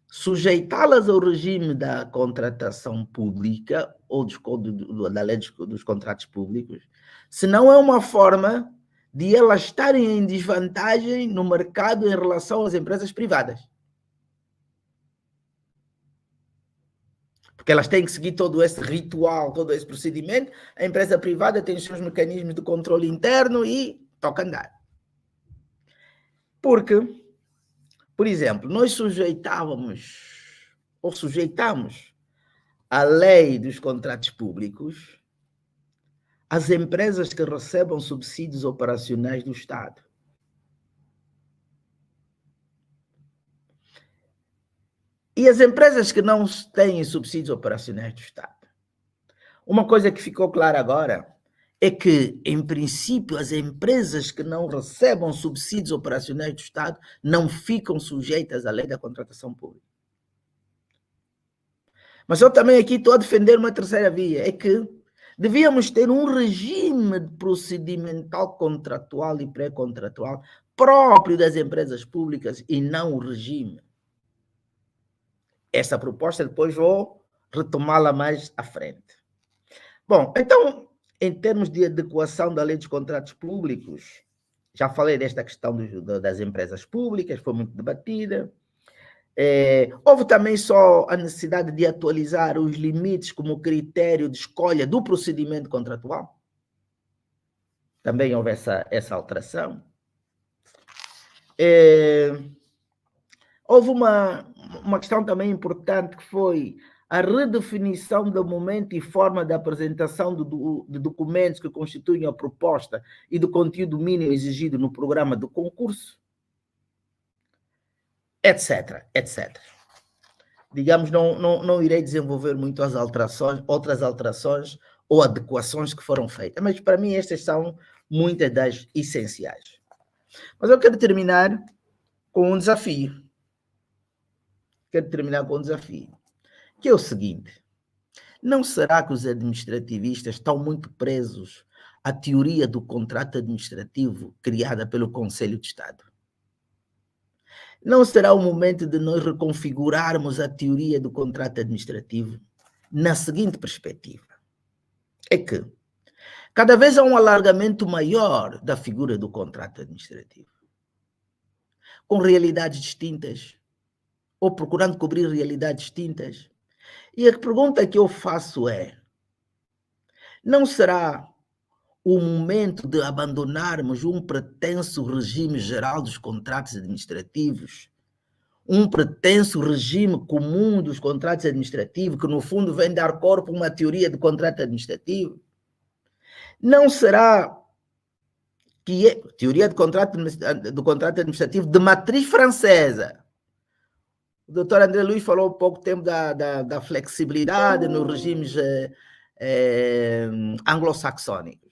sujeitá-las ao regime da contratação pública ou da lei dos contratos públicos, se não é uma forma de elas estarem em desvantagem no mercado em relação às empresas privadas. Porque elas têm que seguir todo esse ritual, todo esse procedimento. A empresa privada tem os seus mecanismos de controle interno e toca andar. Porque, por exemplo, nós sujeitamos a lei dos contratos públicos às empresas que recebam subsídios operacionais do Estado. E as empresas que não têm subsídios operacionais do Estado. Uma coisa que ficou clara agora é que, em princípio, as empresas que não recebam subsídios operacionais do Estado não ficam sujeitas à lei da contratação pública. Mas eu também aqui estou a defender uma terceira via, é que devíamos ter um regime procedimental contratual e pré-contratual próprio das empresas públicas e não o regime. Essa proposta depois vou retomá-la mais à frente. Bom, então, em termos de adequação da lei dos contratos públicos, já falei desta questão das empresas públicas, foi muito debatida. Houve também só a necessidade de atualizar os limites como critério de escolha do procedimento contratual. Também houve essa alteração. Houve uma questão também importante que foi a redefinição do momento e forma da apresentação de documentos que constituem a proposta e do conteúdo mínimo exigido no programa do concurso, etc, etc. Digamos, não irei desenvolver muito outras alterações ou adequações que foram feitas, mas para mim estas são muitas das essenciais. Mas eu quero terminar com um desafio. Que é o seguinte: não será que os administrativistas estão muito presos à teoria do contrato administrativo criada pelo Conselho de Estado? Não será o momento de nós reconfigurarmos a teoria do contrato administrativo na seguinte perspectiva? É que cada vez há um alargamento maior da figura do contrato administrativo, com realidades distintas, ou procurando cobrir realidades distintas. E a pergunta que eu faço é: não será o momento de abandonarmos um pretenso regime geral dos contratos administrativos, um pretenso regime comum dos contratos administrativos, que no fundo vem dar corpo a uma teoria de contrato administrativo? Não será que é teoria do contrato administrativo de matriz francesa? O doutor André Luiz falou há pouco tempo da flexibilidade nos regimes anglo-saxônicos.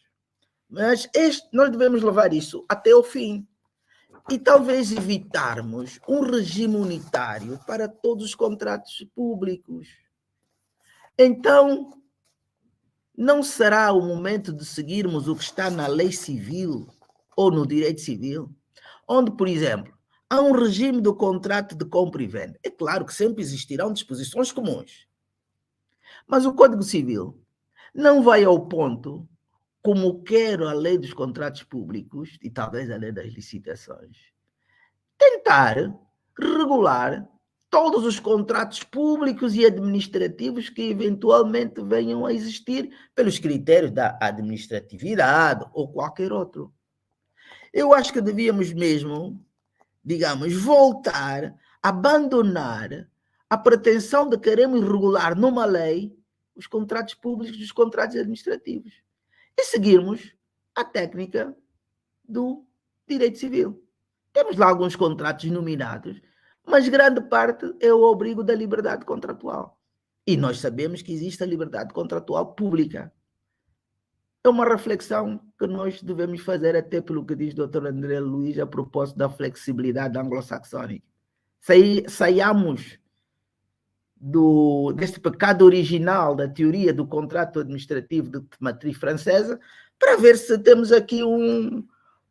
Mas nós devemos levar isso até o fim. E talvez evitarmos um regime unitário para todos os contratos públicos. Então, não será o momento de seguirmos o que está na lei civil ou no direito civil, onde, por exemplo, há um regime do contrato de compra e venda. É claro que sempre existirão disposições comuns. Mas o Código Civil não vai ao ponto, como quer a lei dos contratos públicos e talvez a lei das licitações, tentar regular todos os contratos públicos e administrativos que eventualmente venham a existir pelos critérios da administratividade ou qualquer outro. Eu acho que devíamos mesmo, digamos, voltar, abandonar a pretensão de queremos regular numa lei os contratos públicos e os contratos administrativos e seguirmos a técnica do direito civil. Temos lá alguns contratos nominados, mas grande parte é o abrigo da liberdade contratual. E nós sabemos que existe a liberdade contratual pública. É uma reflexão que nós devemos fazer, até pelo que diz o Dr. André Luiz a propósito da flexibilidade anglo-saxônica. Saiamos deste pecado original da teoria do contrato administrativo de matriz francesa para ver se temos aqui um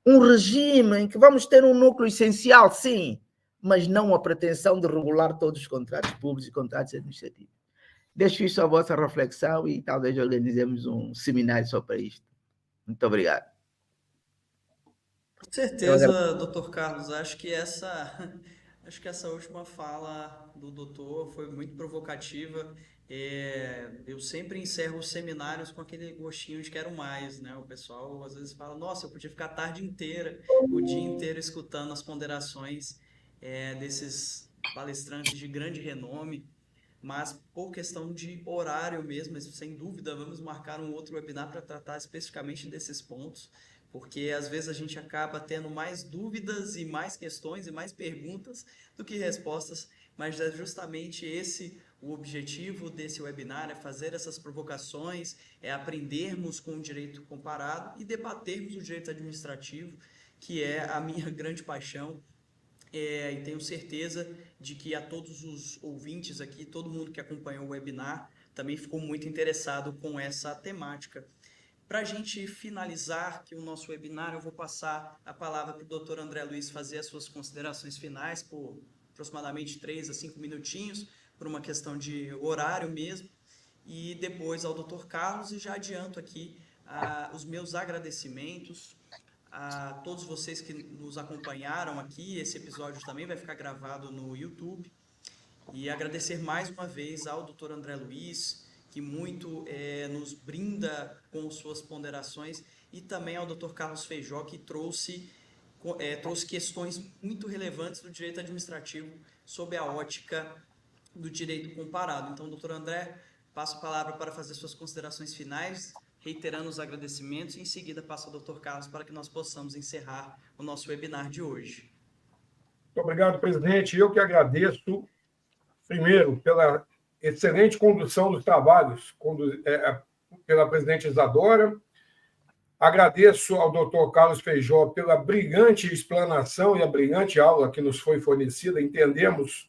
regime em que vamos ter um núcleo essencial, sim, mas não a pretensão de regular todos os contratos públicos e contratos administrativos. Deixo isso à vossa reflexão e talvez organizemos um seminário só para isto. Muito obrigado. Com certeza, doutor Carlos, acho que essa última fala do doutor foi muito provocativa. Eu sempre encerro os seminários com aquele gostinho de quero mais, né? O pessoal às vezes fala, nossa, eu podia ficar a tarde inteira, o dia inteiro escutando as ponderações desses palestrantes de grande renome, mas por questão de horário mesmo, sem dúvida, vamos marcar um outro webinar para tratar especificamente desses pontos, porque às vezes a gente acaba tendo mais dúvidas e mais questões e mais perguntas do que respostas, mas é justamente esse o objetivo desse webinar, é fazer essas provocações, é aprendermos com o direito comparado e debatermos o direito administrativo, que é a minha grande paixão. E tenho certeza de que a todos os ouvintes aqui, todo mundo que acompanhou o webinar, também ficou muito interessado com essa temática. Para a gente finalizar aqui o nosso webinar, eu vou passar a palavra para o Dr. André Luiz fazer as suas considerações finais por aproximadamente 3 a 5 minutinhos, por uma questão de horário mesmo, e depois ao Dr. Carlos, e já adianto aqui os meus agradecimentos a todos vocês que nos acompanharam aqui. Esse episódio também vai ficar gravado no YouTube, e agradecer mais uma vez ao Dr. André Luiz, que muito nos brinda com suas ponderações, e também ao Dr. Carlos Feijó, que trouxe questões muito relevantes do direito administrativo sob a ótica do direito comparado. Então, doutor André, passo a palavra para fazer suas considerações finais, reiterando os agradecimentos, e em seguida passo ao doutor Carlos para que nós possamos encerrar o nosso webinar de hoje. Muito obrigado, presidente. Eu que agradeço, primeiro, pela excelente condução dos trabalhos pela presidente Isadora. Agradeço ao doutor Carlos Feijó pela brilhante explanação e a brilhante aula que nos foi fornecida. Entendemos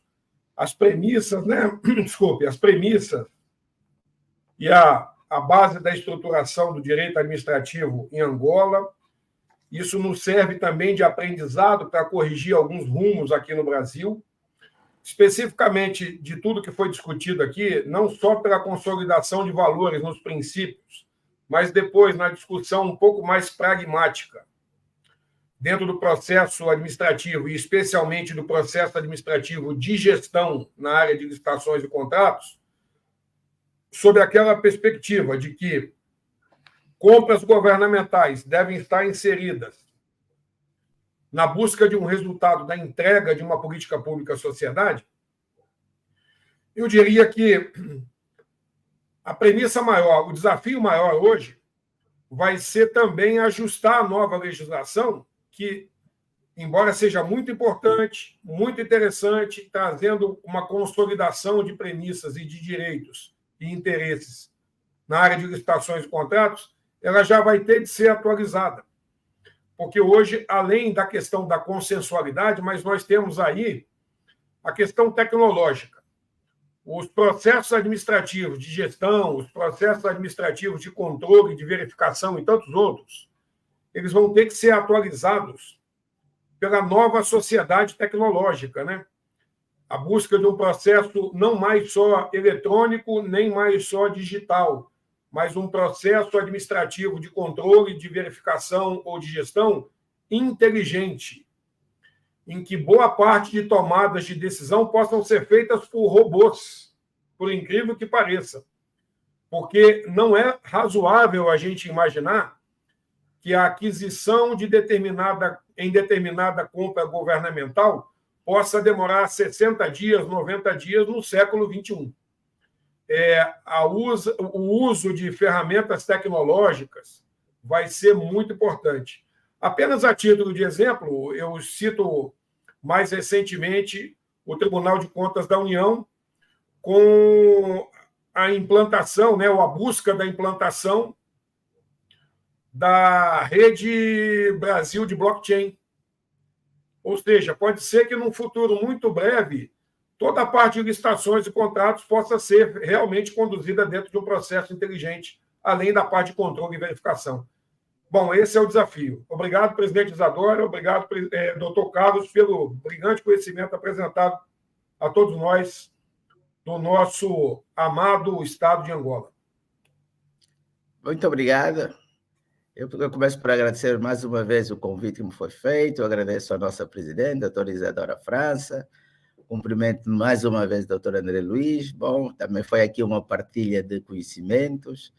as premissas, né? Desculpe, as premissas e a base da estruturação do direito administrativo em Angola. Isso nos serve também de aprendizado para corrigir alguns rumos aqui no Brasil, especificamente de tudo que foi discutido aqui, não só pela consolidação de valores nos princípios, mas depois na discussão um pouco mais pragmática, dentro do processo administrativo, e especialmente do processo administrativo de gestão na área de licitações e contratos, sob aquela perspectiva de que compras governamentais devem estar inseridas na busca de um resultado da entrega de uma política pública à sociedade. Eu diria que a premissa maior, o desafio maior hoje, vai ser também ajustar a nova legislação, que, embora seja muito importante, muito interessante, trazendo uma consolidação de premissas e de direitos e interesses na área de licitações e contratos, ela já vai ter de ser atualizada. Porque hoje, além da questão da consensualidade, mas nós temos aí a questão tecnológica. Os processos administrativos de gestão, os processos administrativos de controle, de verificação e tantos outros, eles vão ter que ser atualizados pela nova sociedade tecnológica, né? A busca de um processo não mais só eletrônico, nem mais só digital, mas um processo administrativo de controle, de verificação ou de gestão inteligente, em que boa parte de tomadas de decisão possam ser feitas por robôs, por incrível que pareça. Porque não é razoável a gente imaginar que a aquisição de determinada compra governamental possa demorar 60 dias, 90 dias no século XXI. O uso de ferramentas tecnológicas vai ser muito importante. Apenas a título de exemplo, eu cito mais recentemente o Tribunal de Contas da União com a implantação, né, ou a busca da implantação da rede Brasil de blockchain. Ou seja, pode ser que num futuro muito breve toda a parte de licitações e contratos possa ser realmente conduzida dentro de um processo inteligente, além da parte de controle e verificação. Bom, esse é o desafio. Obrigado, presidente Isadora, obrigado, doutor Carlos, pelo brilhante conhecimento apresentado a todos nós do nosso amado Estado de Angola. Muito obrigado. Eu começo por agradecer mais uma vez o convite que me foi feito, eu agradeço à nossa presidente, a doutora Isadora França, cumprimento mais uma vez o doutor André Luiz. Bom, também foi aqui uma partilha de conhecimentos,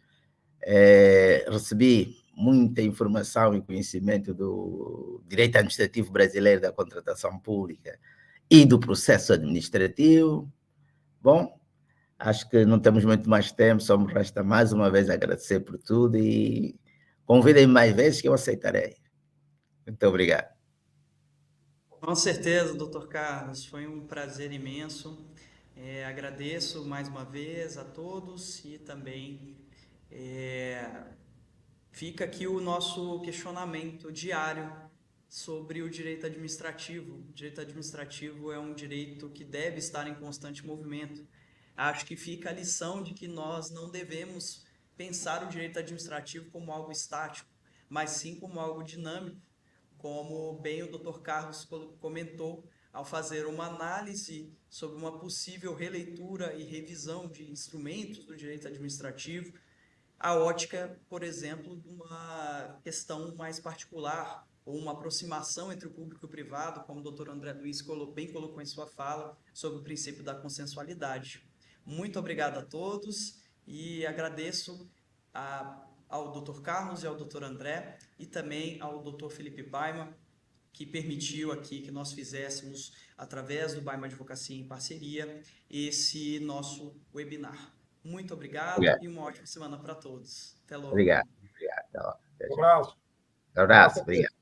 recebi muita informação e conhecimento do direito administrativo brasileiro da contratação pública e do processo administrativo. Bom, acho que não temos muito mais tempo, só me resta mais uma vez agradecer por tudo e Convidem mais vezes que eu aceitarei. Muito obrigado. Com certeza, doutor Carlos, foi um prazer imenso. Agradeço mais uma vez a todos e também fica aqui o nosso questionamento diário sobre o direito administrativo. O direito administrativo é um direito que deve estar em constante movimento. Acho que fica a lição de que nós não devemos pensar o direito administrativo como algo estático, mas sim como algo dinâmico, como bem o Dr. Carlos comentou, ao fazer uma análise sobre uma possível releitura e revisão de instrumentos do direito administrativo, a ótica, por exemplo, de uma questão mais particular ou uma aproximação entre o público e o privado, como o Dr. André Luiz bem colocou em sua fala, sobre o princípio da consensualidade. Muito obrigado a todos e agradeço ao Dr. Carlos e ao Dr. André e também ao Dr. Felipe Baima, que permitiu aqui que nós fizéssemos, através do Baima Advocacia em Parceria, esse nosso webinar. Muito obrigado e uma ótima semana para todos. Até logo. Obrigado. Um abraço. Abraço. Obrigado.